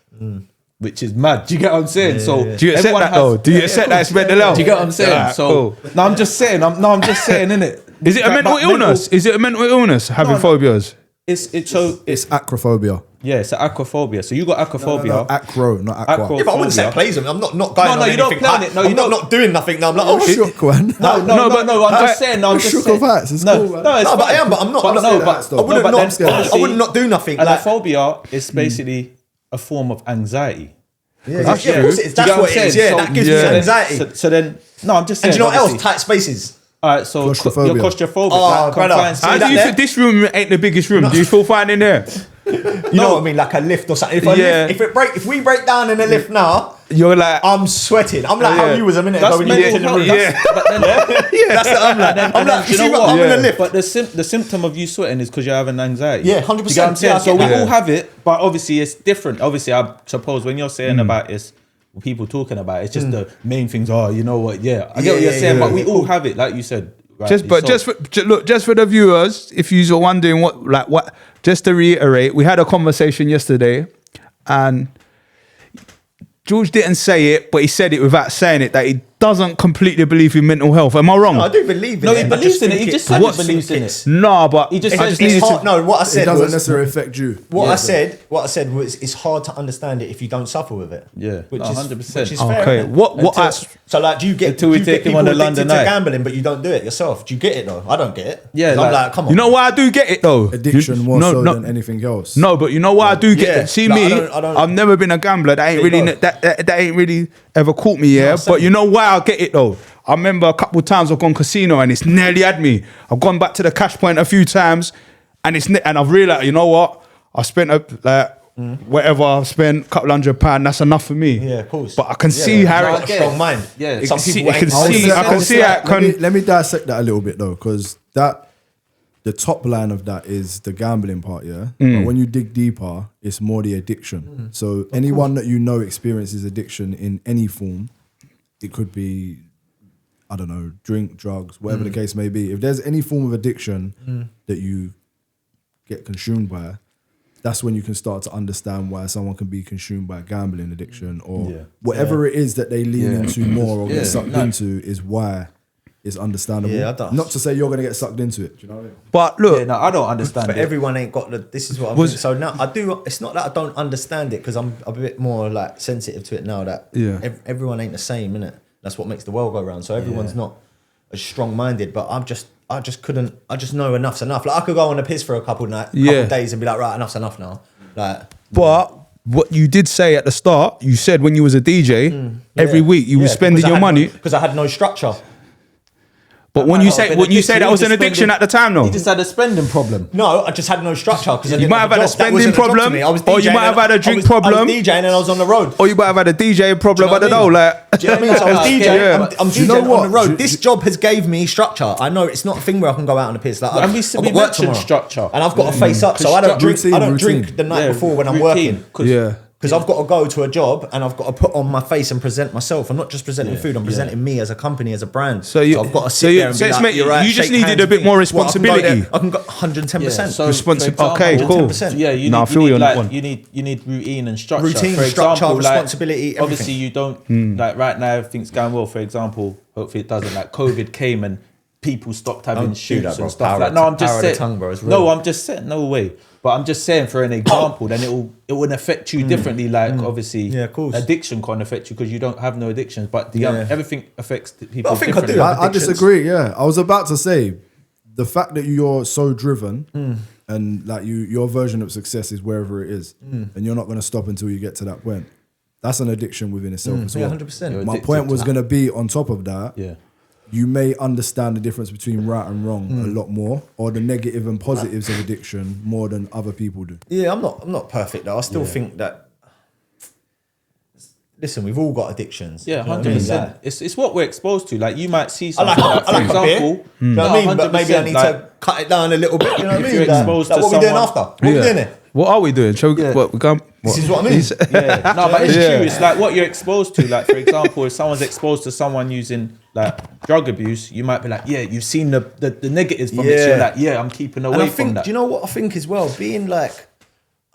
Which is mad. Do you get what I'm saying? So do you accept that though? Do you accept that it's mental health? Do you get what I'm saying? So no, I'm just saying, innit? Is it a mental illness? Is it a mental illness having phobias? It's acrophobia. Yeah, it's acrophobia. So you got acrophobia. No, acro, not aqua. Yeah, but I wouldn't say it plays them. I'm not going on you don't play on it. No, I'm not doing nothing now. I'm like, shook, man. No, I'm just saying. I'm just shook of hats. It's cool, man. But I am. But I'm not. I wouldn't not do nothing. And a phobia is basically a form of anxiety. Yeah, of course it is. That's what it is. Yeah, that gives me anxiety. So then, no, I'm just saying. And do you know what else? Tight spaces. All right, so you're claustrophobic. Oh, brother. How do you think this room ain't the biggest room? Do you feel fine in there? You know what I mean? Like a lift or something. If we break down in a lift now, you're like, I'm sweating. I'm like how you was a minute ago when you walked in the room. That's what I'm like. I'm like, you know what? I'm in a lift. But the symptom of you sweating is because you're having anxiety. Yeah, 100%. You get what I'm saying? So we all have it, but obviously it's different. Obviously, I suppose when you're saying about it, people talking about it, it's just the main things are, you know what? Yeah, I get what you're saying, but we all have it, like you said. Just for the viewers, if you're wondering what, just to reiterate, we had a conversation yesterday, and George didn't say it, but he said it without saying it, that he doesn't completely believe in mental health. Am I wrong? No, I do believe in it. No, he believes in it. He just said he believes in it. No, but he just said it's hard. No, what I said it doesn't necessarily affect you. What I said was it's hard to understand it if you don't suffer with it. Yeah, which 100%. Which is fair. Okay, so like, do you get people addicted to gambling, but you don't do it yourself? Do you get it though? I don't get it. Yeah, I'm like, come on. You know why I do get it though? Addiction more so than anything else. No, but you know why I do get it. See me, I've never been a gambler. That ain't really ever caught me. Yeah, but you know why I get it though. I remember a couple of times I've gone casino and it's nearly had me. I've gone back to the cash point a few times and I've realised, you know what? I spent whatever I've spent, £200, that's enough for me. Yeah, of course. But I can see how it's a strong mind. Yeah, some people I can see how let me dissect that a little bit though, because that the top line of that is the gambling part, yeah. But when you dig deeper, it's more the addiction. So anyone that you know experiences addiction in any form, it could be, I don't know, drink, drugs, whatever the case may be. If there's any form of addiction that you get consumed by, that's when you can start to understand why someone can be consumed by gambling addiction or whatever it is that they lean into more or get sucked into is why it's understandable. Not to say you're going to get sucked into it. Do you know what I mean? But look, no, I don't understand. But everyone ain't got the. This is what I'm. So now I do. It's not that I don't understand it because I'm a bit more like sensitive to it now. That everyone ain't the same, innit? That's what makes the world go round. So everyone's not as strong-minded. But I just couldn't. I just know enough's enough. Like I could go on a piss for a couple of days and be like, right, enough's enough now. Like, but what you did say at the start, you said when you was a DJ, every week you were spending your money because I had no structure. But when you say that was an addiction at the time, though. You just had a spending problem. No, I just had no structure because you might have had a spending problem, or you might have had a drink problem. I was DJing and I was on the road. Or you might have had a DJ problem. I don't know. Like, do you know what I mean? So I was DJing. I'm DJing on the road. This job has gave me structure. I know it's not a thing where I can go out on the piss. Like I've got work tomorrow, structure, and I've got to face up. So I don't drink. I don't drink the night before when I'm working. Because I've got to go to a job and I've got to put on my face and present myself. I'm not just presenting food, I'm presenting me as a company, as a brand. So I've got to sit there and be like, you're right, you just needed a bit more responsibility. I can go 110%. Responsibility. Okay, cool. Yeah, you need, I feel you on that one. You need routine and structure. Routine, for structure, example, responsibility, everything. Obviously you don't, like right now everything's going well. For example, hopefully it doesn't. Like COVID came and people stopped having shoots and stuff. Like, no, I'm just saying. No, I'm just saying. No way. But I'm just saying, for an example, then it would affect you differently. Like obviously, of course, addiction can't affect you because you don't have no addictions. But everything affects people. But I think differently. I disagree. Yeah, I was about to say the fact that you're so driven and like your version of success is wherever it is, and you're not going to stop until you get to that point. That's an addiction within itself as well. 100%. My point was going to be on top of that. Yeah. You may understand the difference between right and wrong a lot more, or the negative and positives of addiction more than other people do. Yeah, I'm not perfect though. I still think that. Listen, we've all got addictions. Yeah, 100%. It's what we're exposed to. Like you might see I something. like for example, you know what I mean? But maybe I need to cut it down a little bit. You know what I mean? If you're exposed to what we doing after? What we doing here? What are we doing? Shall we This is what I mean. Yeah. No, but it's true. It's like what you're exposed to. Like, for example, if someone's exposed to someone using like drug abuse, you might be like, yeah, you've seen the negatives from it. So you're like, yeah, I'm keeping away from that. Do you know what I think as well? Being like,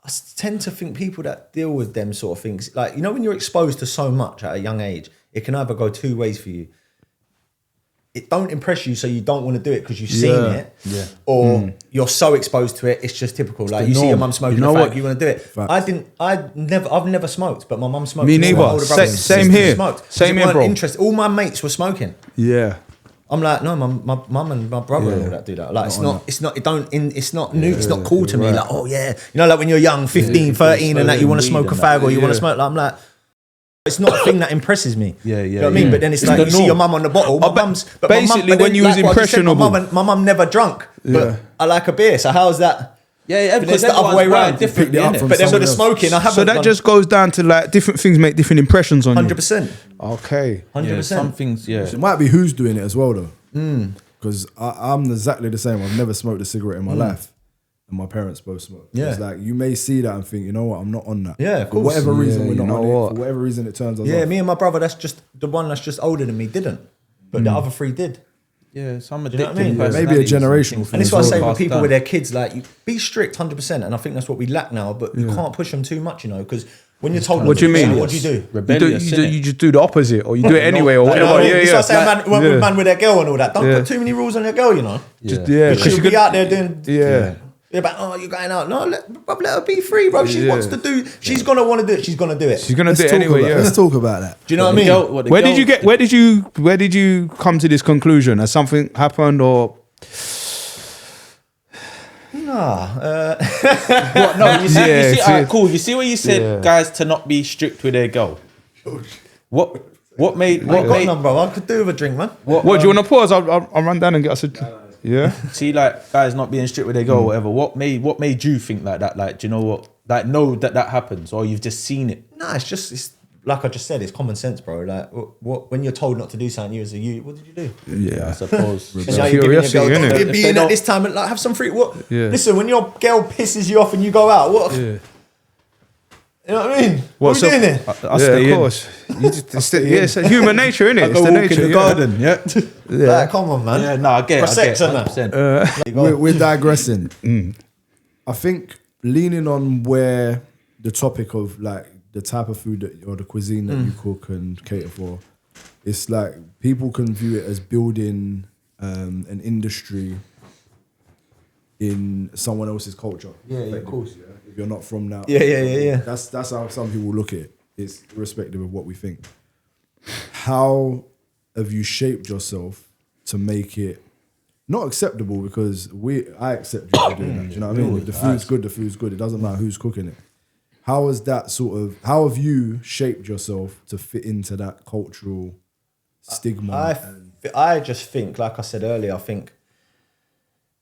I tend to think people that deal with them sort of things, like, you know, when you're exposed to so much at a young age, it can either go two ways for you. It don't impress you, so you don't want to do it because you've seen it, or you're so exposed to it, it's just typical. Like you see your mum smoking a fag, you want to do it. Facts. I've never smoked, but my mum smoked. Me neither. Same here. Same here, bro. All my mates were smoking. Yeah. I'm like, no, my mum and my brother and all that do that. Like, it's not new. It's not cool to me. Like, oh yeah, you know, like when you're young, 15, 13, and that you want to smoke a fag or you want to smoke. Like, I'm like. It's not a thing that impresses me. You know what I mean? But then it's like you see your mum on the bottle. Basically, when you was impressionable. My mum never drunk, but I like a beer. So how's that? Yeah, because the other way around. But then with the smoking, I haven't. So that just goes down to like different things make different impressions on you. 100%. Okay. 100%. Some things, It might be who's doing it as well though. Because I'm exactly the same. I've never smoked a cigarette in my life. And my parents both smoke. It's like you may see that and think, you know what, I'm not on that. Yeah, of course. For whatever reason, we're not on it. For whatever reason, it turns us off. Me and my brother, that's just the one that's just older than me didn't, but the other three did. Yeah, some addictive. You know what I mean? Maybe a generational thing. And it's what I say with people with their kids, like, you be strict 100%. And I think that's what we lack now, but you can't push them too much, you know, because when you're told, what do you mean? What do you do? Rebellious, you just do the opposite, or you do it anyway, or whatever. That's what I say, man with their girl and all that. Don't put too many rules on your girl, you know. Because she'll be out there doing. Yeah, but you're going out. No, let her be free, bro. She wants to do. She's gonna want to do it. She's gonna do it. She's gonna do it anyway. Let's talk about that. Do you know what I mean? Where did you come to this conclusion? Has something happened or? Nah. What? No, you see. Alright, cool. You see where you said guys to not be strict with their girl. What made? I got none, bro. I could do with a drink, man. What do you want to pause? I'll run down and get us a. Yeah. See, like guys not being strict with their girl or whatever. What made you think like that? Like, do you know what? Like, know that happens, or you've just seen it? Nah, it's like I just said, it's common sense, bro. Like, what when you're told not to do something, you as a youth, what did you do? Yeah, I suppose. And now you're giving your girl, Curiosity, don't innit? be in at this time and like have some free. What? Yeah. Listen, when your girl pisses you off and you go out, what? Yeah. You know what I mean? What are we doing there? I stay of in. course. It's a human nature, innit? It's Go the walk nature. in the garden. Yeah. Like, come on, man. Yeah. No, I get. For I get. sex, innit? 100%. We're digressing. I think leaning on where the topic of like the type of food that, or the cuisine that you cook and cater for, it's like people can view it as building an industry in someone else's culture. Yeah, of course. Yeah? If you're not from that, Yeah. That's how some people look at it. It's irrespective of what we think. How have you shaped yourself to make it not acceptable? Because I accept you for doing that. Do you know what I mean? If the food's good, the food's good. It doesn't matter who's cooking it. How have you shaped yourself to fit into that cultural stigma? I just think, like I said earlier, I think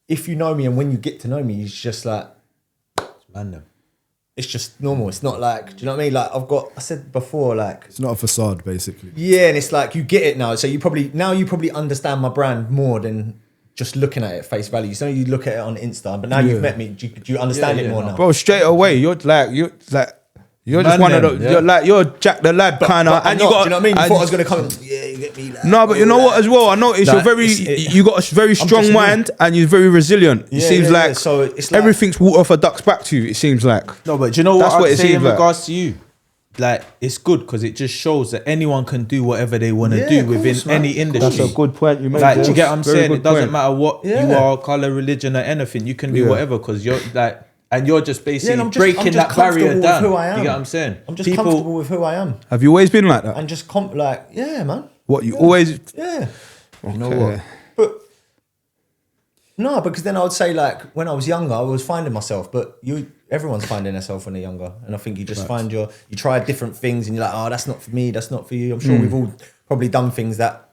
if you know me and when you get to know me, it's just like, Random. it's just normal. It's not like, do you know what I mean? Like I said before, like, It's not a facade, basically. yeah, and it's like you get it now. So you probably understand my brand more than just looking at it at face value. So you look at it on Insta, but now you've met me. Do you understand it more now? Bro, straight away, you're just Man one of them, those. You're Jack the lad kind of. And you got, do you know what I mean? You thought I was gonna come. Yeah, you get me. Like, No, but you know what? As well, I noticed Like, you got a very strong just mind and you're very resilient. It Yeah, seems yeah, like, yeah. So it's like- everything's water off a duck's back to you. It seems like. No, but do you know what That's I'd what it say in seems like. regards to you? Like, it's good because it just shows that anyone can do whatever they want to Yeah, do of within course, man. any industry. That's a good point you made. Like, do you get what I'm Very saying? good It doesn't point. matter what you Yeah. are, color, religion, or anything. You can do Yeah. whatever because you're like, and you're just basically Yeah, and I'm breaking just that barrier comfortable down. with who I am. You get what I'm saying? I'm just comfortable with who I am, Have you always been like that? and just yeah, man. What you always? Yeah. You know what? But no, because then I would say like when I was younger, I was finding myself. But everyone's finding themselves when they're younger, and I think you just find you try different things, and you're like, oh, that's not for me, that's not for you. I'm sure we've all probably done things that,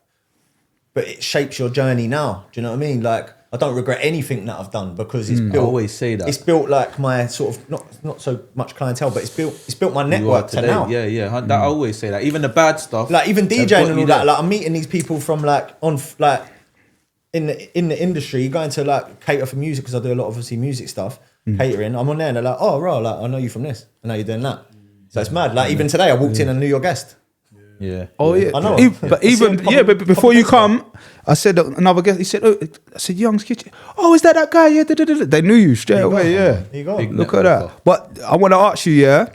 but it shapes your journey now. Do you know what I mean? Like I don't regret anything that I've done because it's built. I always say that. It's built like my sort of not so much clientele, but it's built my You are network to today. now. Yeah. That I always say that. Even the bad stuff. Like even has DJing got and you all that. there. Like I'm meeting these people from in the industry, going to like cater for music because I do a lot of obviously music stuff, catering. I'm on there and they're like, oh, right, like I know you from this, and now you're doing that. So it's mad. Like even today, I walked in and knew your guest. Yeah. Oh yeah, I know. But It's even in but before you public come, I said another guest. He said, I said Young's Kitchen. Oh, is that guy? Yeah, they knew you straight away. Yeah, There you go. Big look at networker. that. But I want to ask you, yeah,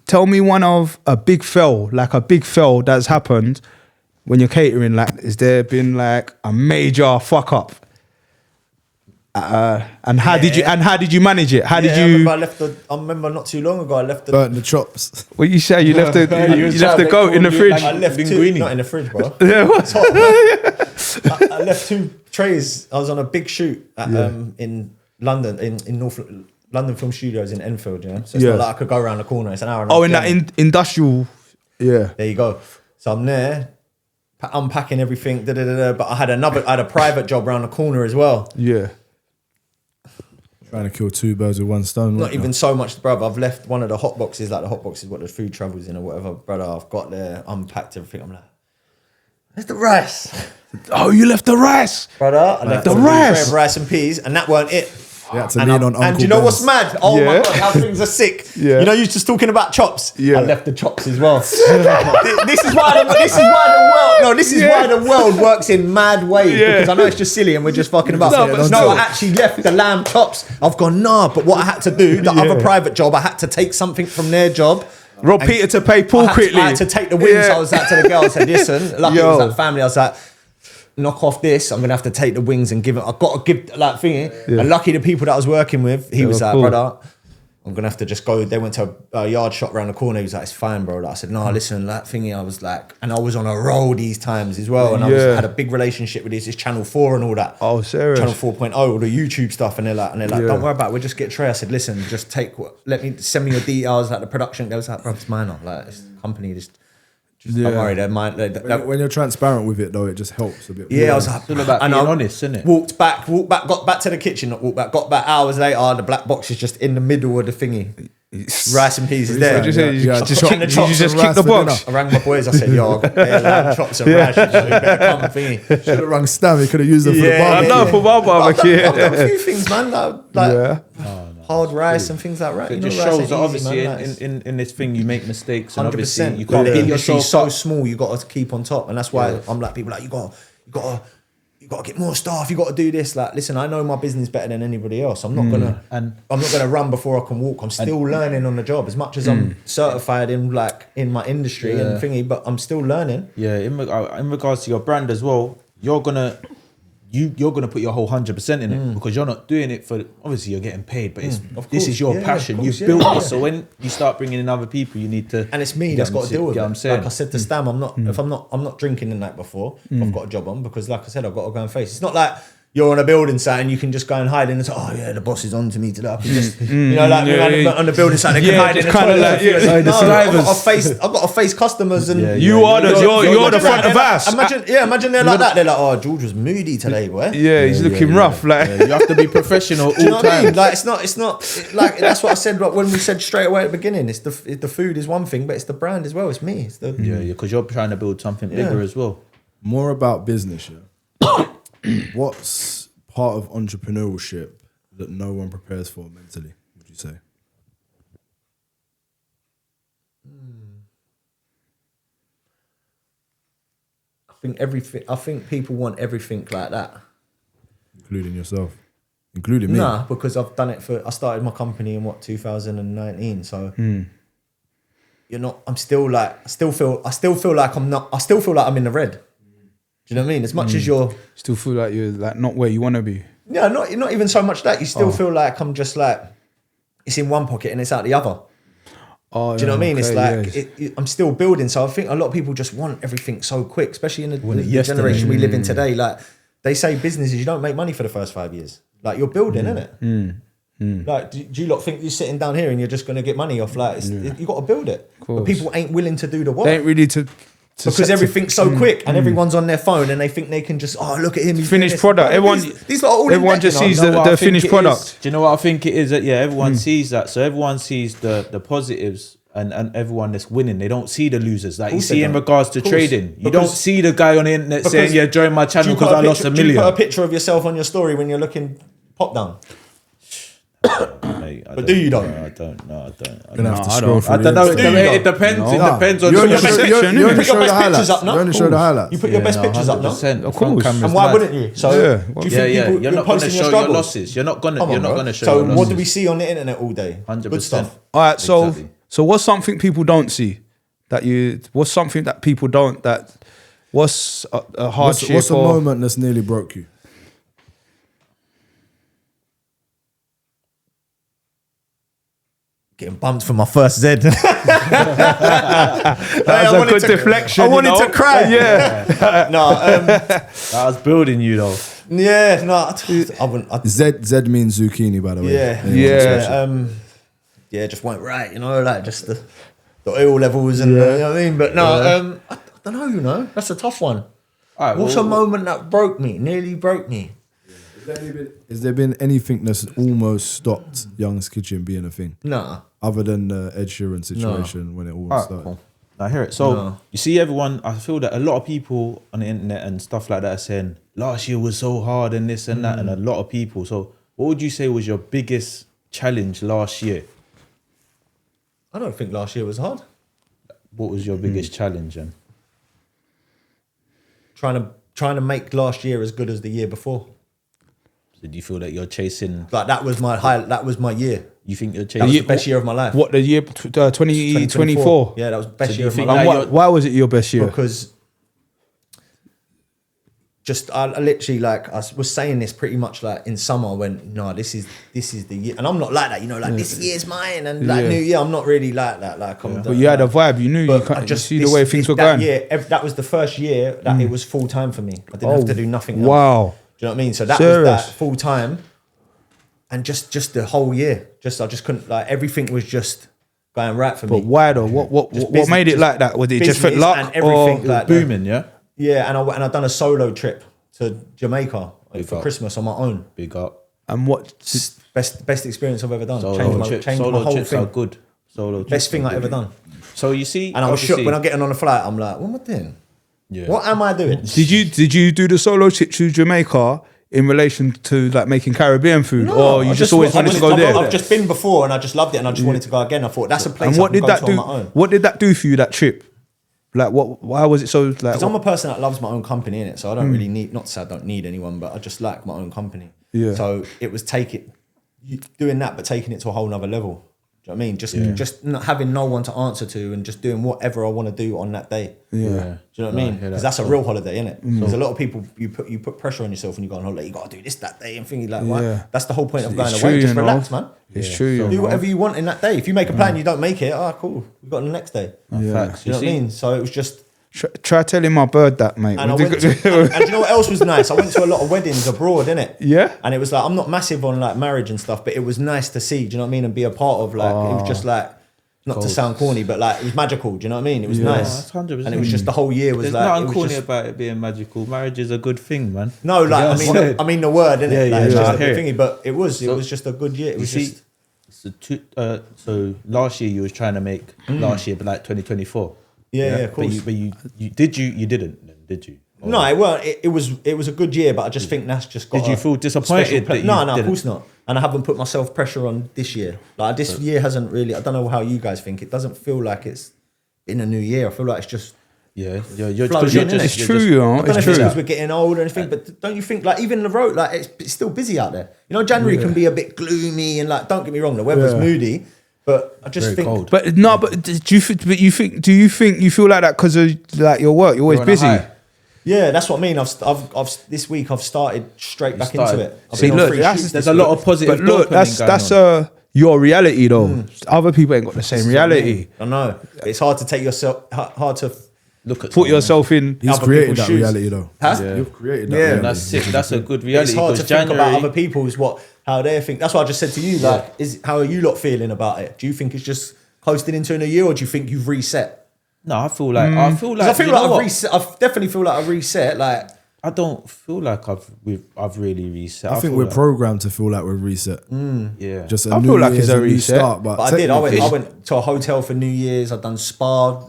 tell me one of a big fail that's happened when you're catering. Like, has there been like a major fuck up? And how did you manage it? How did you? I remember not too long ago. I left the. Burnt the chops. What you say? You left the goat in the fridge. I left two, Linguini. not in the fridge, bro. Yeah, what? I left 2 trays. I was on a big shoot in London, in North London Film Studios in Enfield. Yeah, so it's not like I could go around the corner. It's an hour and a half. Oh, in that industrial. Yeah. There you go. So I'm there, unpacking everything. But I had a private job around the corner as well. Yeah. Trying to kill 2 birds with 1 stone. Not even so much, brother. I've left one of the hot boxes, like the hot boxes what the food travels in or whatever, brother. I've got there, unpacked everything. I'm like, where's the rice? Oh, you left the rice. Brother, I left The a big rice. tray of rice and peas, and that weren't it. You had to lean on Uncle And you know Ben's. what's mad? Oh my Yeah. God, how things are sick. Yeah. You know, you just talking about chops. Yeah. I left the chops as well. this is why the world works in mad ways. Yeah. Because I know it's just silly and we're just fucking about. No, but still. I actually left the lamb chops. I've gone, nah, but what I had to do, the other private job, I had to take something from their job. Rob Peter to pay Paul quickly. I had to take the wings. Yeah. I was like to the girl, I said, listen, lucky it Yo. was that family. I was like, knock off this. I'm gonna have to take the wings and give it. I've got to give like thingy. And lucky the people that I was working with, he was like, cool. brother, I'm gonna have to just go. They went to a yard shop around the corner. He was like, it's fine, bro. Like, I said, no, listen, that thingy. I was like, and I was on a roll these times as well, and I had a big relationship with this Channel 4 and all that. Oh, serious? Channel 4.0, all the YouTube stuff, and they're like, don't worry about it. We'll just get Trey. I said, listen, just send me your details, like the production. They was like, bro, it's minor. Like, it's the company just don't worry, they're mine. When you're transparent with it, though, it just helps a bit. Yeah, I was like, It's all about being honest, isn't it? Walked back, got back to the kitchen, got back hours later, the black box is just in the middle of the thingy. rice and peas is there. Just kick the box. I rang my boys. I said, "Yo, I got lamb chops and rice. You better come thingy." Should have rang Stam. He could have used them for the barbecue. I know for my barbecue. I've done a few things, man. Like hard rice and things like that. It just shows that obviously in this thing you make mistakes, and obviously 100%. you can't The beat industry's yourself so small. You got to keep on top, and that's why I'm like people like you got to get more staff. You got to do this. Like, listen, I know my business better than anybody else. I'm not gonna run before I can walk. I'm still learning on the job. As much as I'm certified in my industry and thingy, but I'm still learning. Yeah, in regards to your brand as well, you're gonna put your whole 100% in it, because you're not doing it for, obviously you're getting paid, but this is your passion. You've built it. So when you start bringing in other people, you need to, and it's me that's got to deal with it. I'm saying, like I said to Stam, I'm not drinking the night before. I've got a job on, because like I said, I've got to go and face. It's not like you're on a building site and you can just go and hide in and say, "Oh yeah, the boss is on to me today." I can just, on the building site, they can hide in the toilet. I've got to face customers, and you're the front of us. Imagine they're like that. They're like, "Oh, George was moody today, boy." Yeah, he's looking rough. Like, you have to be professional all Do you know what I time. mean? Like, it's not like that's what I said. Like, when we said straight away at the beginning, it's the food is one thing, but it's the brand as well. It's me. It's the because you're trying to build something bigger as well. More about business, What's part of entrepreneurship that no one prepares for mentally, would you say? I think people want everything like that. Including yourself. Including me. Nah, because I've done it I started my company in 2019. So I still feel like I'm in the red. Do you know what I mean? As much as you're still feel like you're like not where you want to be. Yeah, not even so much that. You still feel like I'm just like, it's in one pocket and it's out the other. Do you know what I mean? It's like, I'm still building. So I think a lot of people just want everything so quick, especially in the generation we live in today. Like, they say businesses, you don't make money for the first 5 years. Like, you're building, innit? Like, do you lot think you're sitting down here and you're just going to get money off? Like, you got to build it. But people ain't willing to do the work. They ain't really because everything's so quick and everyone's on their phone and they think they can just, look at him. Finished product. Everyone just sees the finished product. Do you know what I think it is? That everyone sees that. So everyone sees the positives and everyone that's winning. They don't see the losers. Like, you see in regards to trading, you don't see the guy on the internet saying, join my channel because I lost $1 million. Do you put a picture of yourself on your story when you're looking pop down? Mate, but do you though? No, I don't. You're gonna have to scroll through. I don't know. It depends. It depends on you only show the highlights up now. You only show the highlights. You put your best pictures up now. Of course. And why wouldn't you? So do you think people you're not going to show your losses. You're not going to show your losses. So what do we see on the internet all day? 100%. Good stuff. All right. So what's something people don't see what's something that people don't, what's a hardship? What's a moment that's nearly broke you? Getting bumped for my first Z. That was a good deflection. I wanted to cry. Yeah. That was building you though. Yeah, no. I wouldn't. Z means zucchini, by the way. Yeah, just went right, like just the oil levels and you know what I mean. But no, I don't know. That's a tough one. All right, what's a moment that nearly broke me? Has there been anything that's almost stopped Young's Kitchen being a thing? Nah. Other than the Ed Sheeran situation when it all started. Cool. I hear it. So you see everyone, I feel that a lot of people on the internet and stuff like that are saying last year was so hard and this and that, and a lot of people. So what would you say was your biggest challenge last year? I don't think last year was hard. What was your biggest challenge then? Trying to make last year as good as the year before. Did you feel that you're chasing? Like that was my year. You think you're chasing? That was the best year of my life. What, the year 2024? Yeah, that was the best year of my life. Why was it your best year? Because I literally I was saying this pretty much like in summer when this is the year, and I'm not like that, this year's mine, and New Year I'm not really like that. But you had a vibe, you knew you see the way things were going. That was the first year that it was full time for me. I didn't have to do nothing else. Wow. Do you know what I mean? So that was that full time, and just the whole year. I just couldn't everything was just going right for me. But why though? What made it like that? Was it just for luck and everything or booming? Yeah. Yeah, and I done a solo trip to Jamaica for Christmas on my own. Big up. And what? Best experience I've ever done. Solo Changed my solo whole trips thing. are good. Solo trips Best thing are I ever good. done. So you see, And I was shook when I'm getting on the flight. I'm like, what am I doing? Yeah. What am I doing? Did you do the solo trip to Jamaica in relation to like making Caribbean food, or you I just always wanted to go there? I've just been before and I just loved it and I just wanted to go again. I thought that's a place And what I can did go that to do? on my own. What did that do for you? That trip, like what? Why was it so like? Because I'm a person that loves my own company in it, so I don't really need. Not to say I don't need anyone, but I just like my own company. Yeah. So it was doing that, but taking it to a whole nother level. Do you know what I mean? Just not having no one to answer to and just doing whatever I want to do on that day. Yeah. Do you know what I mean? Because that's a real holiday, isn't it? Because a lot of people, you put pressure on yourself when you go on holiday. You got to do this that day and thinking like, what? Yeah. That's the whole point of going It's away. true, Just you know. relax, man. It's true. You Do know. whatever you want in that day. If you make a plan, you don't make it. Cool. We got the next day. Facts. Do you know what I mean? So it was just. Try telling my bird that, mate. And and do you know what else was nice? I went to a lot of weddings abroad, innit? Yeah. And it was like, I'm not massive on like marriage and stuff, but it was nice to see, do you know what I mean? And be a part of like, it was just like, not to sound corny, but like, it was magical, do you know what I mean? It was nice. That's 100%. And it was just the whole year was There's like. nothing it was corny just, about it being magical. Marriage is a good thing, man. no, like, Yeah, I mean the word, innit? Yeah, Like, it's yeah, just I a hear good it. thingy, but it was just a good year. It You was see, just. so last year you was trying to make last year, but like 2024. Yeah, of course. But you didn't, did you? Or No, it weren't. It was a good year, but I just think that's just got. Did you feel disappointed that you No, of didn't? course not. And I haven't put myself pressure on this year. Like this year hasn't really. I don't know how you guys think. It doesn't feel like it's in a new year. I feel like it's just. You're Flows in, innit? It's true, you know. I don't know It's if it's true. because we're getting older and anything, but don't you think like even the road, like it's still busy out there. You know, January can be a bit gloomy and like don't get me wrong, the weather's moody, but I just Very think. cold. But no, but do you think? But do you think you feel like that because of like your work? You're always You're on a busy. high. Yeah, that's what I mean. I've this week I've started straight back into it. I've See, been on look, 3 that's- shoots There's this a lot week. of positive. But look, that's your reality though. Other people ain't got the same reality. I know it's hard to take yourself, hard to Look at Put yourself in. He's Other created people's that shoes. reality though. Huh? Yeah. You've created that Yeah. reality. That's sick. That's a good reality. It's hard to because think about January, other people's how they think. That's what I just said to you. Like, how are you lot feeling about it? Do you think it's just coasting into a new year, or do you think you've reset? No, I feel like I feel you like know I've what? reset. I definitely feel like I've reset. Like, I don't feel like I've really reset. I think feel we're like, programmed to feel like we're reset. Yeah. Just a I new feel like year's it's a new reset. start. But I did. I technically- went to a hotel for New Year's. I've done spa.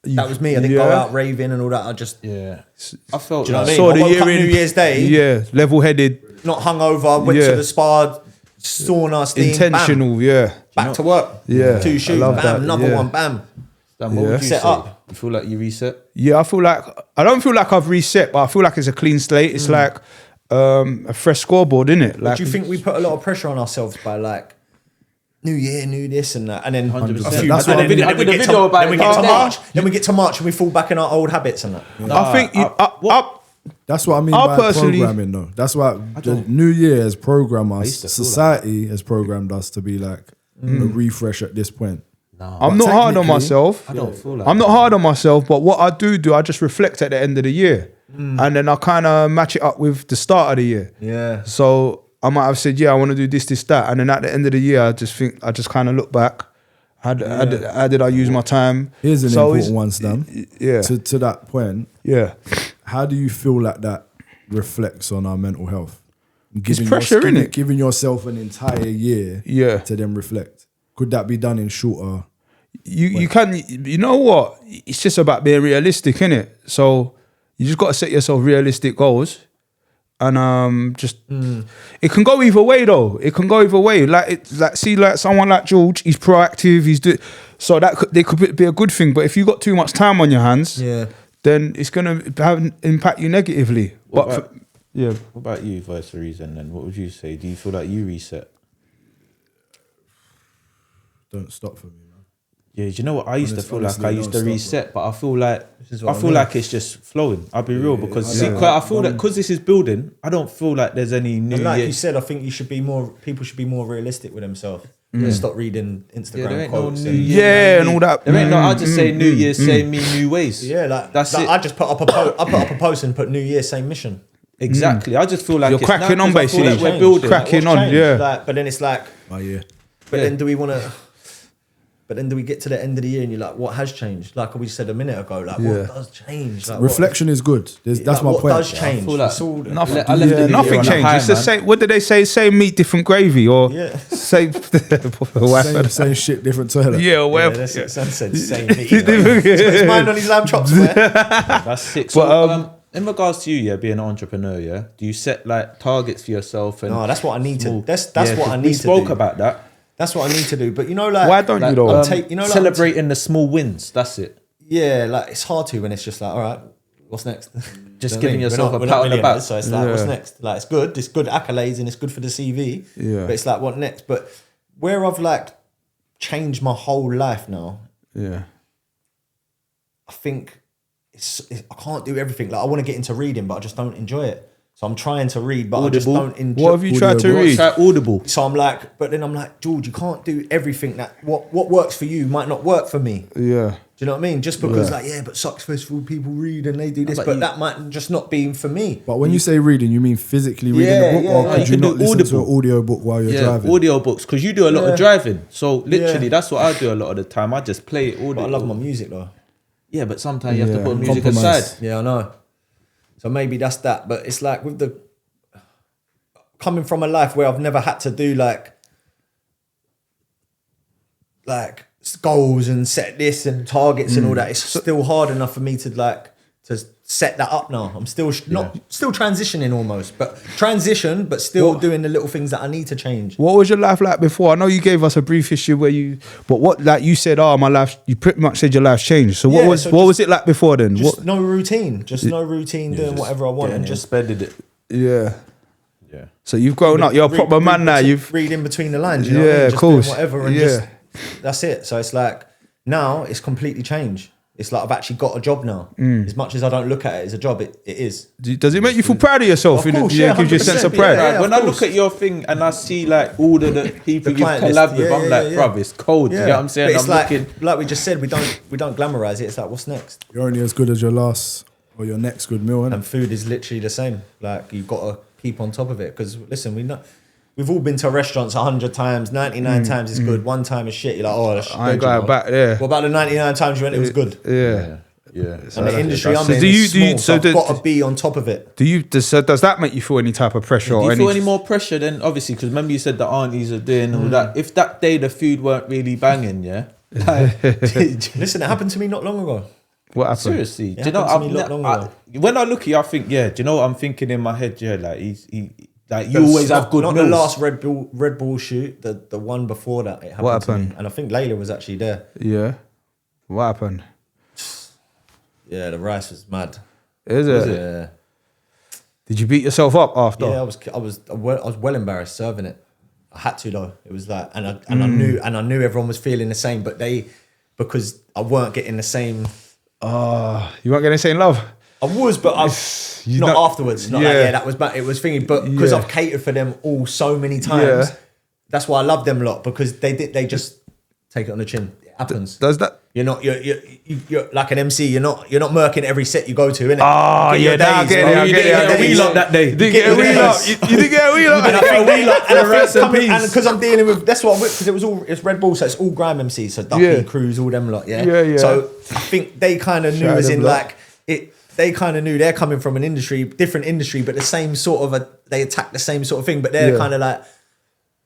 That was me. I didn't go Yeah. out raving and all that. I just, Yeah. I felt do you know what I like mean? Saw I the woke year up in New Year's Day. Yeah, level-headed, Not hungover. Went Yeah. to the spa, sauna, steam. intentional. Bam, Yeah, back to work. Yeah. 2 I shoots. love Bam. that, Another yeah. one. Bam. Dan, what Yeah. would you Set say? up. You feel like you reset? yeah. I feel like I don't feel like I've reset, but I feel like it's a clean slate. It's like a fresh scoreboard, isn't it? Like, Do you think we put a lot of pressure on ourselves by like new year, new this and that, and then 100%. a few- That's and what I then- mean. then we I did a get video to- about then we it get the to other day. March. Then we get to March and we fall back in our old habits and that. I think That's what I mean I by personally- programming, though. That's what the New Year has programmed us. used to feel Society has programmed us to be like a refresh at this point. I'm not hard on technically- myself. I don't feel like I'm not hard on myself, but what I do, I just reflect at the end of the year, and then I kind of match it up with the start of the year. Yeah. So I might have said, yeah, I want to do this, that, and then at the end of the year, I just kind of look back. How did I use my time? Here's an So it's- important one, Stam. Yeah, To that point, yeah. how do you feel like that reflects on our mental health? Giving pressure, innit? Giving yourself an entire year Yeah. to then reflect. Could that be done in shorter? You can, you know what? It's just about being realistic, innit? So you just got to set yourself realistic goals, and just it can go either way though. It can go either way. Like someone like George, he's proactive. So they could be a good thing. But if you got too much time on your hands, then it's gonna impact you negatively. What But about- yeah, What about you, Vice the Reason? Then what would you say? Do you feel like you reset? Don't stop for me, man. Yeah, do you know what? I used to feel like honestly, I used to don't stop, reset, but I feel like is what I I feel mean. like it's just flowing. I'll be real because I see, know. I feel that because this is building, I don't feel like there's any new And like year. you said, I think people should be more realistic with themselves. And stop reading Yeah, Instagram there ain't no quotes. new and- year. Yeah, and all that. There ain't no. I just say New Year, same me, new ways. Yeah, like That's like it. I just put up a post and put New Year, same mission. Exactly. I just feel like You're it's cracking now, on, 'cause I feel basically. like we're building. Cracking What's on, changed? yeah. Like, but then it's like, Oh yeah. but Yeah. then do we want to? But then do we get to the end of the year and you're like, what has changed? Like we said a minute ago, like what does change? Like, reflection is good. That's like, my what point. What does change? Nothing changed. It's the same. What did they say? Same meat, different gravy, or same same shit, different toilet. Yeah, or whatever. That's what Sam said. Same meat. His mind on his lamb chops. Man. That's sick. So, in regards to you, being an entrepreneur, do you set like targets for yourself? And no, that's what I need to. That's what I need to do. We spoke about that. That's what I need to do. But you know, like, why don't you though? Celebrating the small wins. That's it. Yeah, like it's hard to when it's just like, all right, what's next? Just giving yourself a pat on the back. So it's like, what's next? Like, it's good accolades and it's good for the CV. Yeah. But it's like, what next? But where I've like changed my whole life now. Yeah. I think I can't do everything. Like I want to get into reading, but I just don't enjoy it. So I'm trying to read, but I just don't enjoy. What have you tried to read? Audible. So I'm like, but then I'm like, George, you can't do everything. That what works for you might not work for me. Yeah. Do you know what I mean? Just because but successful people read and they do this, but that might just not be for me. But when you say reading, you mean physically reading the book, or could you not listen to an audio book while you're driving? Audio books, because you do a lot of driving. So literally, that's what I do a lot of the time. I just play it audio. But I love my music though. Yeah, but sometimes you have to put music aside. Yeah, I know. So maybe that's that. But it's like with the coming from a life where I've never had to do like goals and set this and targets and all that. It's still hard enough for me to set that up now. I'm still still transitioning almost, but still doing the little things that I need to change. What was your life like before? I know you gave us a brief history but what, like you said, my life, you pretty much said your life's changed. So what was it like before then? No routine, doing whatever I want and just spending it. Yeah. Yeah. So you've grown up, you're a proper man now. You've read in between the lines, you know what I mean? Just of course. doing whatever and just that's it. So it's like now it's completely changed. It's like I've actually got a job now. As much as I don't look at it as a job, it is. Does it make you feel proud of yourself? Of course, it gives you a sense of pride. Yeah, when I look at your thing and I see like all the people you collab with, I'm like, bruv, it's cold. You know what I'm saying? But it's like we just said, we don't glamorize it. It's like, what's next? You're only as good as your last or your next good meal, innit? And food is literally the same. Like you've got to keep on top of it because listen, we've all been to restaurants 100 times, 99 times it's good, 1 time is shit. You're like, oh, that's I ain't going back there. What about the 99 times you went, it was good? Yeah. And the industry I'm in is small, so I've got to be on top of it. Does that make you feel any type of pressure? Do you feel any more pressure then? Obviously, because remember you said the aunties are doing all that. If that day the food weren't really banging, Listen, it happened to me not long ago. What happened? Seriously, do you know? When I look at you, I think, do you know what I'm thinking in my head? Yeah, like like you always have good not meals. The last Red Bull shoot, the one before that, it happened. What happened? To me. And I think Layla was actually there. Yeah. What happened? Yeah, the rice was mad. Is it? Yeah. Did you beat yourself up after? Yeah, I was well embarrassed serving it. I had to though. It was like, and I knew everyone was feeling the same, but because I weren't getting the same. You weren't getting the same love. I was, but not afterwards. Not that was bad. It was thinking, but because I've catered for them all so many times, that's why I love them a lot because they just take it on the chin. It happens. Does that? You're like an MC. You're not murking every set you go to, innit? Oh yeah, I get it. You didn't get a wheel up that day. You didn't get a wheel up. You didn't get a wheel up. And I think because I'm dealing with that's what because it's Red Bull, so it's all grime MCs, so Ducky, Cruz, all them lot, yeah. So I think they kind of knew, as in like it. They kind of knew they're coming from an different industry, but the same sort of they attack the same sort of thing, but they're kind of like,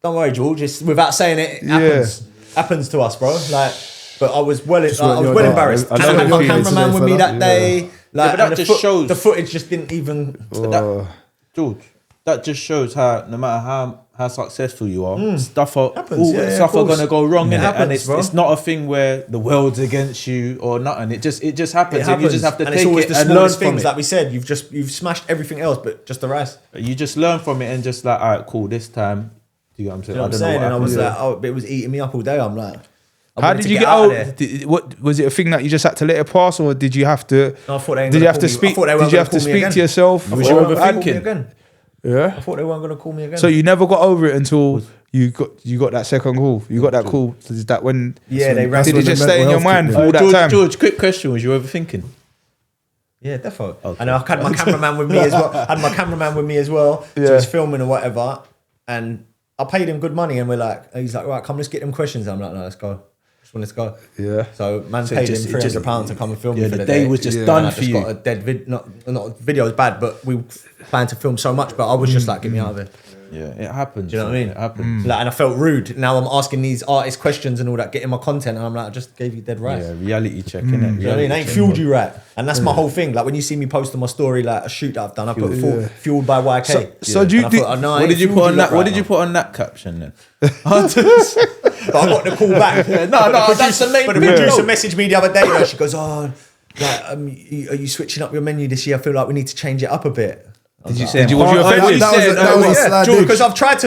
don't worry, George. It's without saying it happens to us, bro. Like. But I was well embarrassed. I had my cameraman with me that day. Like, but that just shows the footage just didn't even. George, that just shows how no matter how successful you are, stuff are gonna go wrong in it, and it's not a thing where the world's against you or nothing. It just happens. And you just have to take it and learn from it. Like we said, you've smashed everything else, but just the rest. You just learn from it and just like, all right, cool. This time, do you know what I'm saying? I don't know what and I was like, it was eating me up all day. I'm like. How did you get out? What was it? A thing that you just had to let it pass, or did you have to? No, I thought they did you have to speak? Did you have to speak to yourself? Was you overthinking? Yeah. I thought they weren't going to call me again. So you never got over it until you got that second call. You got that call. Is that when? Yeah, they ran. Did it just stay in your mind for all that time? George, quick question: was you overthinking? Yeah, definitely. Okay. And I had my cameraman with me as well. So he was filming or whatever, and I paid him good money, and he's like, right, come, let's get them questions. I'm like, no, let's go. Just wanted to go. Yeah. So man paid him £300 to come and film me for the day was just done for you. I just got a dead not video is bad, but we planned to film so much, but I was just like, get me out of it. Yeah, it happens. Do you know what I mean? It happens. Like, and I felt rude. Now I'm asking these artist questions and all that, getting my content, and I'm like, I just gave you dead rice. Yeah, reality check, innit? Do you know what I mean? I ain't fueled you right. And that's my whole thing. Like when you see me post on my story, like a shoot that I've done, I put fueled by YK. So do you what did you put on that? What did you put on that caption then? But I got the call back. No, that's the main. But the producer messaged me the other day. And she goes, "Oh, like, are you switching up your menu this year? I feel like we need to change it up a bit." Did you say? Was you offended? That was a slide George, because I've tried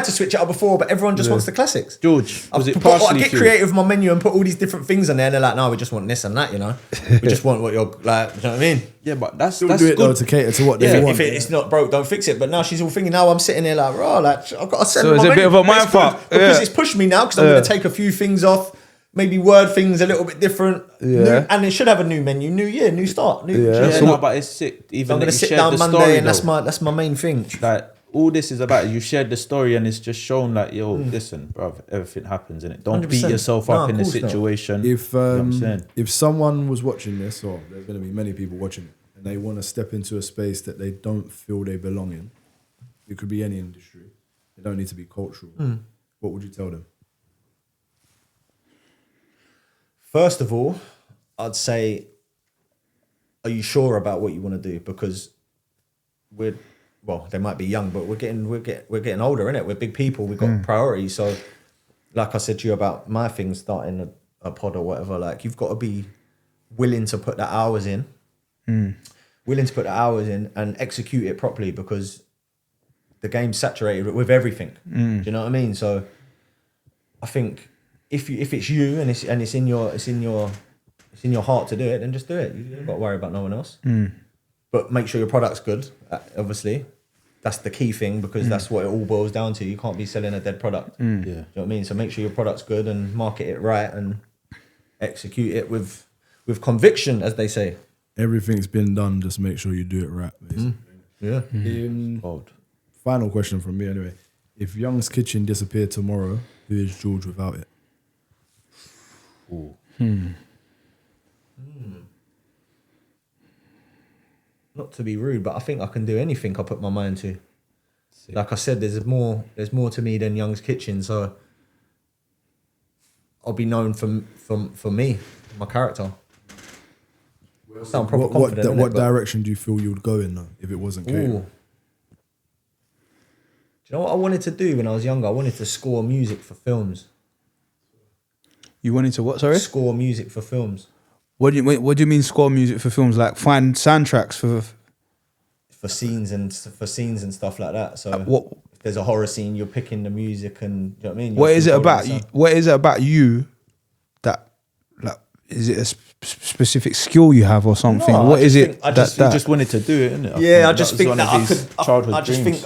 to switch it up before, but everyone just wants the classics. George, was it I partially get creative with my menu and put all these different things on there, and they're like, "No, we just want this and that, you know. We just want what you're like." You know what I mean? Yeah, but that's do it though good. to cater to what they want. If it's not broke, don't fix it. But now she's all thinking. Now I'm sitting there like, "Raw, like I've got to send." So it's a bit of a mind fuck because it's pushed me now because I'm going to take a few things off. Maybe word things a little bit different. Yeah. And it should have a new menu, new year, new start. But it's sick. So Even I'm that gonna you sit shared down the Monday, story, and though. that's my main thing. Like all this is about, you shared the story, and it's just shown like, yo, listen, bruv, everything happens, and it don't 100%. beat yourself up in the of course not. situation. If You know what I'm saying? if someone was watching this, or there's going to be many people watching it, and they want to step into a space that they don't feel they belong in, it could be any industry. They don't need to be cultural. What would you tell them? First of all, I'd say, are you sure about what you want to do? Because they might be young, but we're getting older, innit? We're big people. We've got priorities. So, like I said to you about my thing, starting a pod or whatever, like you've got to be willing to put the hours in, and execute it properly, because the game's saturated with everything. Do you know what I mean? So, I think if it's you and it's in your heart to do it, then just do it. You don't got to worry about no one else. But make sure your product's good. Obviously, that's the key thing, because that's what it all boils down to. You can't be selling a dead product. Yeah. Do you know what I mean? So make sure your product's good and market it right and execute it with conviction, as they say. Everything's been done. Just make sure you do it right. Basically. Yeah. Final question from me, anyway. If Young's Kitchen disappeared tomorrow, who is George without it? Not to be rude, but I think I can do anything I put my mind to. Like I said, there's more to me than Young's Kitchen, so I'll be known for me, my character. Sound proper confident, What direction do you feel you would go in though if it wasn't catering? Do you know what I wanted to do when I was younger? I wanted to score music for films. You wanted to what? Sorry. Score music for films. What do you mean score music for films? Like find soundtracks For scenes and stuff like that. So what? If there's a horror scene, you're picking the music, and you know what I mean. What is it about? What is it about you that, like, is it a specific skill you have or something? No, what is it? You just wanted to do it, innit? I just think that I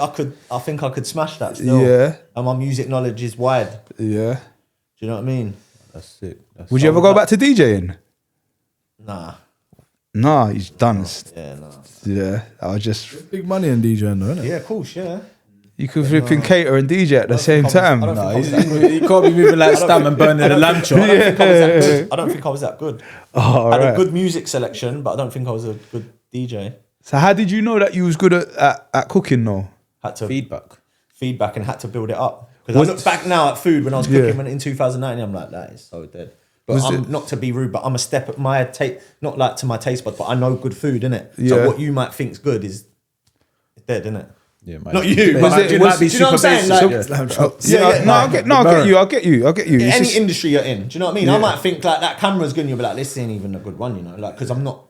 could. I think I could smash that still. Yeah. And my music knowledge is wide. Yeah. Do you know what I mean? That's sick. Would you ever go back to DJing? Nah, He's done. Yeah, I was just Big money in DJing though, isn't it? yeah, of course, yeah. you could flipping cater and DJ at the same time. I don't think I was that good. You can't be moving like Stam and burning a lamp chop. I don't think I was that good. Oh, I had right. a good music selection, but I don't think I was a good DJ. So how did you know that you was good at cooking though? Had to Feedback. and had to build it up. Because I look back now at food when I was Yeah. cooking in 2019, I'm like, that is so dead. But not to be rude, but I'm a step at my taste, not like to my taste buds, but I know good food, innit? Yeah. So what you might think's good is dead, innit? Yeah, Not you. Was it- do you know what I'm saying? Like, I'll get you. It's any just- industry you're in, do you know what I mean? I might think like that camera's good, and you'll be like, this ain't even a good one, you know, like because I'm not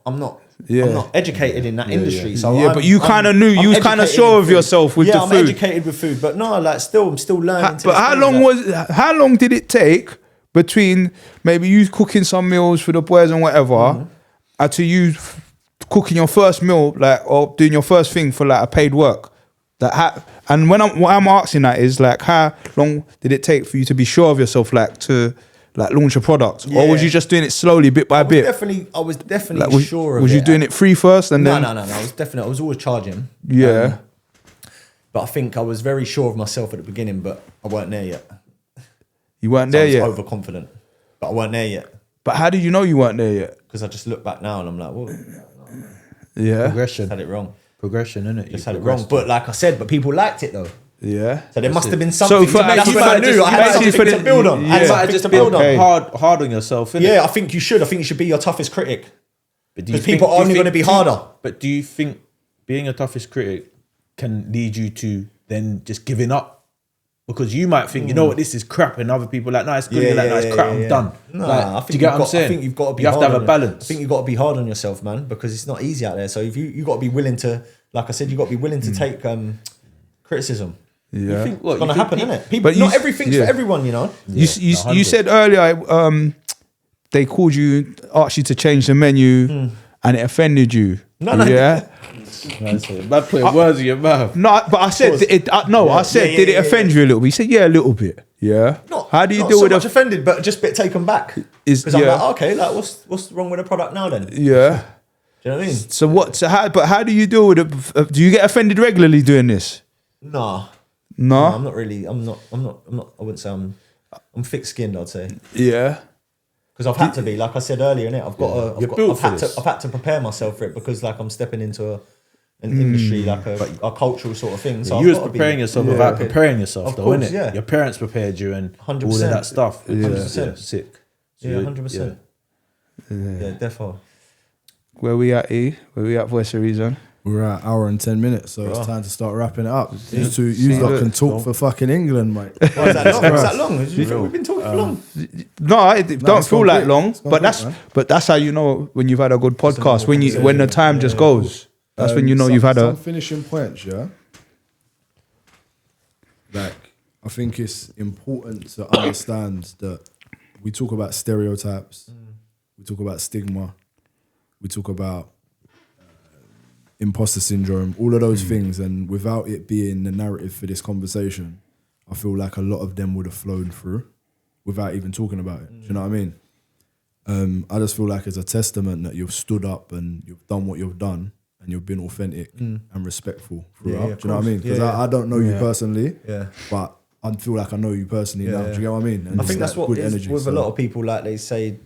educated in that industry. So Yeah, but you kind of knew, you was kind of educated sure in of food. yourself with the I'm food. educated with food, but no, like I'm still learning. But how long did it take between maybe you cooking some meals for the boys and whatever, and to you cooking your first meal, like, or doing your first thing for like a paid work? And what I'm asking that is like, how long did it take for you to be sure of yourself, like to like launch a product, or was you just doing it slowly, bit by bit? I was definitely Like, sure of it. Was you doing it free first and then? No. I was always charging. Yeah. But I think I was very sure of myself at the beginning, but I weren't there yet. You weren't So there I was yet. overconfident. but I weren't there yet. But how did you know you weren't there yet? Because I just look back now and I'm like, whoa, Yeah. Progression. had it wrong. Progression, innit? Just had it wrong. But like I said, but people liked it though. Yeah. So there must have been something. So that's when I knew I had something to build on. Yeah. I had something just to build okay. on. hard on yourself, innit? Yeah, I think you should. I think you should be your toughest critic. But do you Because people are only going to be harder. But do you think being a toughest critic can lead you to then just giving up? Because you might think, you know what, this is crap, and other people are like, no, it's good. You're like, no, it's crap. I'm done. Nah, like, I think do you get what I'm saying? I think you've got to be. You have to have a on it. balance. I think you've got to be hard on yourself, man, because it's not easy out there. So if you got to be willing to, like I said, you got to be willing to take criticism. Yeah. You think what? It's gonna happen, isn't it? People, But not everything's for everyone, you know. You said earlier they called you, asked you to change the menu, and it offended you. No. Yeah. Man, putting words in your mouth. No, but I said I said, did it offend you a little bit? You said, yeah, a little bit. Yeah. How do you not deal so with much offended, but just a bit taken back? Because I'm like, okay, like what's wrong with the product now then? Do Yeah. you know what I mean? So what? So how do you deal with it? Do you get offended regularly doing this? No, No. I'm not really. I'm not. I wouldn't say I'm thick-skinned. I'd say Yeah. because I've had to be. Like I said earlier, innit? I've had to prepare myself for it because like I'm stepping into an industry like a cultural sort of thing. So you was preparing yourself without preparing yourself, Of though, course, innit? yeah. Your parents prepared you and 100%. all of that stuff. 100%. Yeah, sick. So Yeah, you- 100%. Yeah, definitely. Where we at, E? Where we at, Voice of Reason? We're at an hour and 10 minutes, so it's time to start wrapping it up. You look. can talk for fucking England, mate. Why is that long? Was that long? We've been talking for long. No, it don't it's feel gone like quick. long, It's gone but quick, but that's how you know when you've had a good podcast. normal When the time just goes, that's when you know you've had some a. finishing points, yeah. Like, I think it's important to understand that we talk about stereotypes, we talk about stigma, we talk about imposter syndrome, all of those things, and without it being the narrative for this conversation, I feel like a lot of them would have flown through without even talking about it. Do you know what I mean? I just feel like it's a testament that you've stood up and you've done what you've done and you've been authentic and respectful throughout. Yeah, do you know what I mean? Because I don't know you personally, but I feel like I know you personally now. Do you get what I mean? And I think it's that's like what good is energy, with so. a lot of people. Like they say,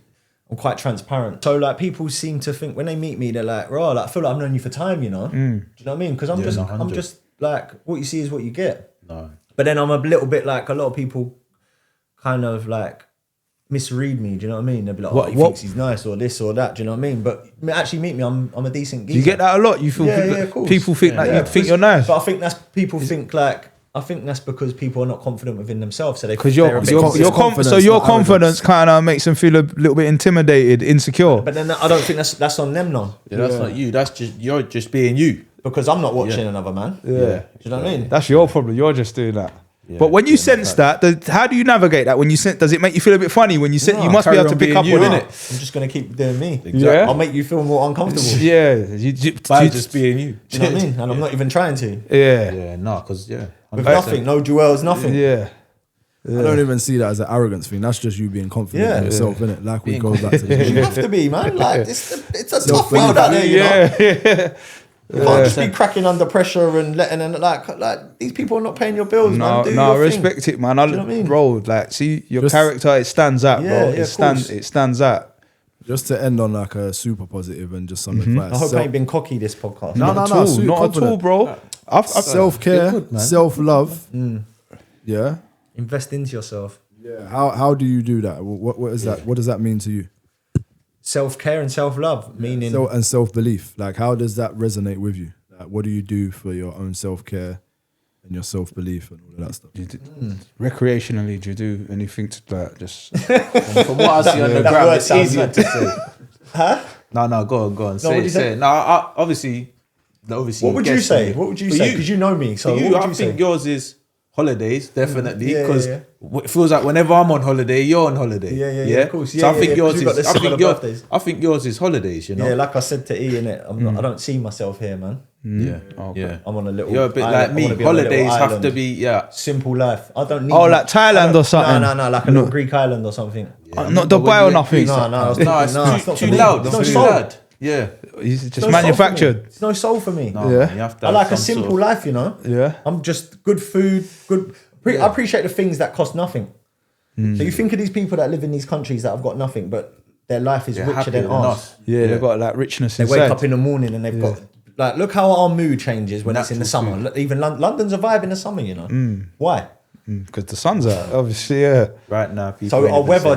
I'm quite transparent. So like people seem to think when they meet me, they're like, "Right, like, I feel like I've known you for time." You know? Do you know what I mean? Because I'm just like what you see is what you get. No. But then I'm a little bit like a lot of people, kind of like misread me. Do you know what I mean? They'll be like, "Oh, he thinks he's nice or this or that." Do you know what I mean? But actually, meet me. I'm a decent geezer. You get that a lot. You feel of course. people think like you think you're nice. But I think that's people think like. I think that's because people are not confident within themselves. So they Because they're your a bit confidence, your not confidence kind of makes them feel a little bit intimidated, insecure. But then I don't think that's on them now. Yeah, that's not you. That's just you're just being you. Because I'm not watching another man. Yeah. Do you know what I mean? That's your problem. You're just doing that. Yeah, But when you sense that, how do you navigate that? When you sense, does it make you feel a bit funny? When you sense, you must be carry able to on pick being up you, on innit? it. I'm just gonna keep doing me. Yeah. I'll make you feel more uncomfortable. Yeah, By just being you. Do you know what I mean? And I'm not even trying to. yeah, Yeah, no, because With nothing, no jewels, nothing. yeah. I don't even see that as an arrogance thing. That's just you being confident in yourself, innit? Like we go back to the You gym. have to be, man. Like it's a tough world out there, you know. Yeah, You can't just be cracking under pressure and letting and like these people are not paying your bills, man. Do no, your thing. respect it, man. you know what I mean? Bro, like, see your Just- character, it stands out, Yeah, bro. yeah, of It stands out. Just to end on like a super positive and just some advice. I hope I ain't been cocky this podcast. No, Not no, at all, super not at all, confident. bro. Self-care, You're good, man. self-love. Yeah. Invest into yourself. Yeah. How do you do that? What is that? What does that mean to you? Self-care and self-love, meaning And self-belief. Like, how does that resonate with you? Like, what do you do for your own self-care and your self-belief and all of that stuff? Recreationally, do you do anything to like just? from what I see on the That ground, word it's sounds easier mad. to say. No, go on. what Say do you it, say? say it. No, obviously. what would you guess say? me. What would you For say? Because you know me. So For what you, would I you think say? yours is holidays, definitely, Yeah, because yeah. it feels like whenever I'm on holiday, you're on holiday. Yeah, of course. So Yeah, I think yeah, yours 'cause we've got is. the similar birthdays. I think yours is holidays. You know. Yeah, like I said to Ian, I don't see myself here, man. Yeah. Okay. Yeah. I'm on a little. You're a bit island. like I me. wanna be on a little Holidays have to island. be Simple life. I don't need. Oh, like Thailand or something? No, like a little Greek island or something. Not Dubai or nothing. No, it's not too for me. loud. It's no It's too soul. loud. Yeah. It's just No soul for me. manufactured. It's no soul for me. No, Yeah. man, you have to I have like a some simple sort of- life, you know. Yeah. I'm just good food, good. I appreciate the things that cost nothing. So you think of these people that live in these countries that have got nothing, but their life is richer than ours. Yeah, they've got like richness They inside. wake up in the morning and they've got like, look how our mood changes when it's in the summer. Look, even London's a vibe in the summer, you know. Why? Because the sun's out, obviously, yeah. Right now, people. So our weather,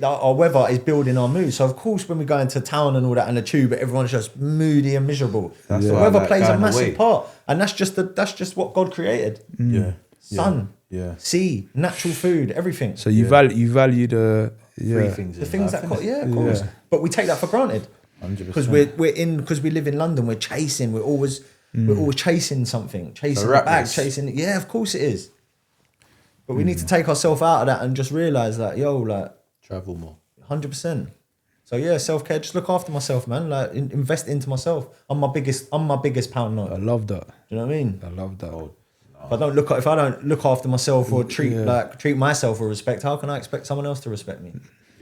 our our weather is building our mood. So of course, when we go into town and all that, and the tube, everyone's just moody and miserable. That's The why I weather like plays a going massive away. part, and that's just what God created. Yeah. Sun, sea, natural food, everything. So you value the Three things. The things that, of course. But we take that for granted 100%. because we live in London. We're chasing. We're always chasing something, chasing the rat bag, race. chasing. Yeah, of course it is. But we need to take ourselves out of that and just realize that, like Travel more. 100%. So yeah, self-care. Just look after myself, man. Like invest into myself. I'm my biggest pound note. I love that. Do you know what I mean? I love that. If I don't look after myself or treat myself with respect, how can I expect someone else to respect me?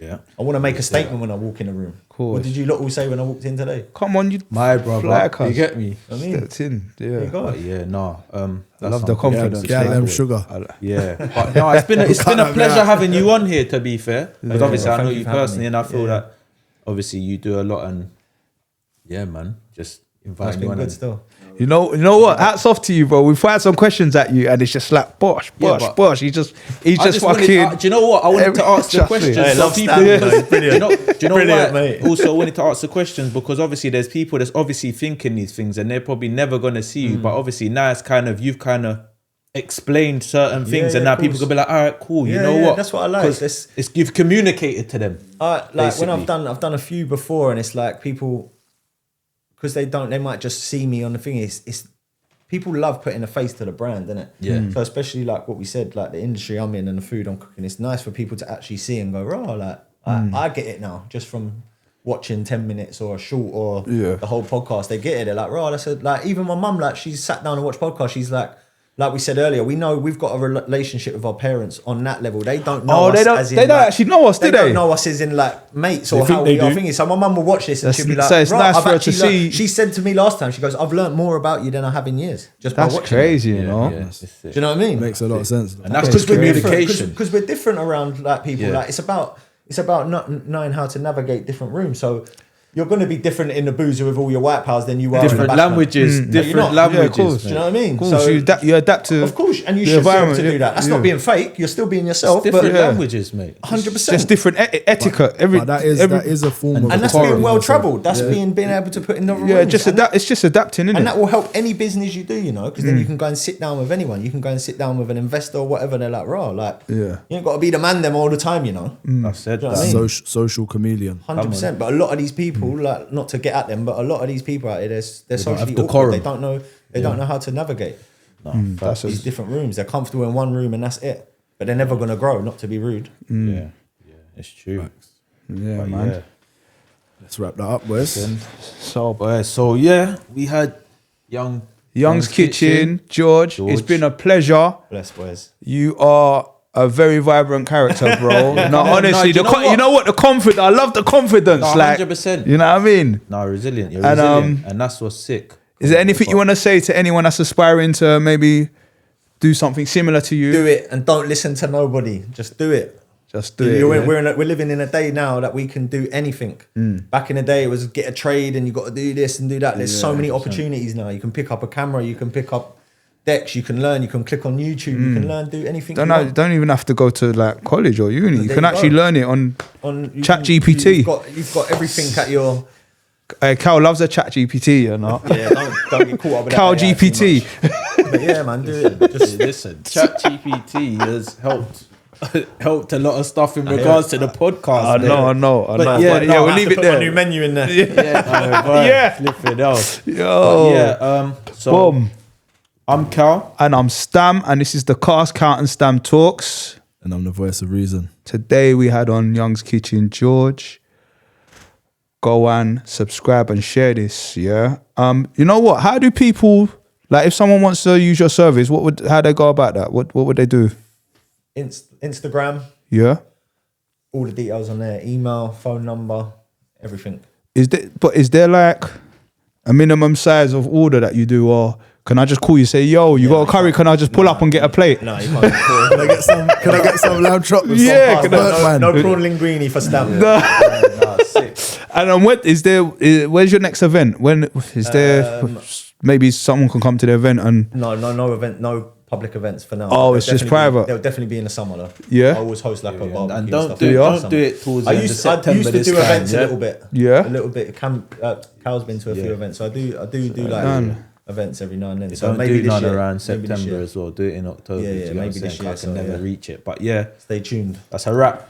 Yeah. I want to make a statement when I walk in a room. Course. What did you lot all say when I walked in today? Come on, you My brother. like us. You get me? I mean, Stepped in. there you Yeah. go. But yeah, no. I love the confidence. Get them sugar. Yeah, but no, it's been a pleasure having you on here. To be fair, because obviously I know you personally, and I feel that obviously you do a lot, and yeah, man, just That's inviting you been on. good And, still. You know what? Hats off to you, bro. We've fired some questions at you, and it's just like bosh. He's just I just fucking. wanted, do you know what? I wanted to ask the Trust me. questions. Hey, for love people. Stam, Because- mate. Brilliant. Do you know Brilliant, why? mate. Also, I wanted to ask the questions because obviously there's people that's obviously thinking these things, and they're probably never gonna see you. But obviously now it's you've kind of explained certain things, yeah, and now of people course. can be like, all right, cool. You Yeah, know yeah, what? that's what I like. 'Cause This- you've communicated to them. Like Basically. when I've done a few before, and it's like people, because they might just see me on the thing. It's people love putting a face to the brand, isn't it? Yeah. So especially like what we said, like the industry I'm in and the food I'm cooking, it's nice for people to actually see and go, "Raw, like I get it now," just from watching 10 minutes or a short or the whole podcast. They get it. They're like, "Raw, that's a," like even my mum, like she's sat down and watched podcasts. She's like we said earlier, we know we've got a relationship with our parents on that level. They don't know us as in, they don't like, actually know us, do they they? don't know us as in like mates or They think how they we are do. thinking. So my mum will watch this and she'll be like, so it's "Right, nice I've for her to actually see." learned-" She said to me last time, she goes, "I've learned more about you than I have in years just by That's watching crazy, it." you know. Yeah, Do you know what I mean? Makes a lot of sense. And that's Because just we're different. communication. Because we're different around like people. Yeah. Like it's about not knowing how to navigate different rooms. So you're going to be different in the boozer with all your white pals than you are in Different the bashment. languages, you're different not. Yeah, of languages. course. Do you know what I mean? Of course, So you adapt to. of course, and you the should be able environment, to do yeah, that. That's yeah. not being fake. You're still being yourself. Different but languages, mate. 100%. Just different etiquette. But that is a form of and that's decorum being well also. travelled. That's Yeah. being able to put in the Yeah, rooms. just And adapt. It's just adapting, isn't and it? that will help any business you do, you know, because then you can go and sit down with anyone. You can go and sit down with an investor or whatever. They're like, "Raw, like, Yeah. you ain't got to be the man them all the time, you know." I said Do you know what I that. mean? Social chameleon. 100%. But a lot of these people, like, not to get at them, but a lot of these people out here, they're don't socially have awkward. decorum. They don't know how to navigate That's these different rooms. They're comfortable in one room and that's it. But they're never gonna grow. Not to be rude. Yeah, it's true. yeah, But man. yeah. Let's wrap that up, boys. So yeah, we had Young's Kitchen, George. It's been a pleasure. Bless boys. You are a very vibrant character, bro. No, honestly, you know what? you know what? The confidence. I love the confidence. No, like, 100%. you know what I mean? No, resilient. You're And, resilient, and that's what's sick. Is there anything you want to say to anyone that's aspiring to maybe do something similar to you? Do it and don't listen to nobody. Just do it. Just do it. Yeah? We're living in a day now that we can do anything. Back in the day, it was get a trade and you got to do this and do that. There's so many opportunities now. You can pick up a camera, you can pick up decks, you can learn, you can click on YouTube, you can learn, do anything. Don't even have to go to like college or uni. You There can you actually go. learn it on on ChatGPT. You've got everything at your. Cal loves a ChatGPT, you know. Yeah, don't get caught up with Cal that AI too GPT. much. But yeah, man, do it. Just Listen, ChatGPT has helped a lot of stuff in hear regards it. to the podcast. I know. But yeah, But no, we'll I have leave to it put there. my new menu in there. Yeah. flipping out. Yo. Yeah, so Boom. I'm Kal. And I'm Stam, and this is the K.A.S.T Stam Talks. And I'm the voice of reason. Today we had on Young's Kitchen George. Go and subscribe and share this, yeah? You know what? How do people, like if someone wants to use your service, how they go about that? What would they do? Instagram, Yeah? all the details on there. Email, phone number, everything. Is there like a minimum size of order that you do, or Can I just call you, say, yo, you got a curry, can I just pull up and get a plate? No, you can't. Can I get some lamb chop with Yeah, some no prawn linguine for Stam. Nah, sick. And where's your next event? When is there, maybe someone can come to the event and... No event, no public events for now. Oh, it's just private. They'll definitely be in the summer though. Yeah. I always host like a barbecue And don't stuff. do it towards the end of September. I used to do events a little bit. Yeah. A little bit. Cal's been to a few events, so I do like events every now and then. So Don't maybe do this none year, around maybe September this year. as well. Do it in October. Yeah, do you know maybe what I'm this saying? year, I can so, never yeah. reach it. But yeah, Stay tuned. that's a wrap.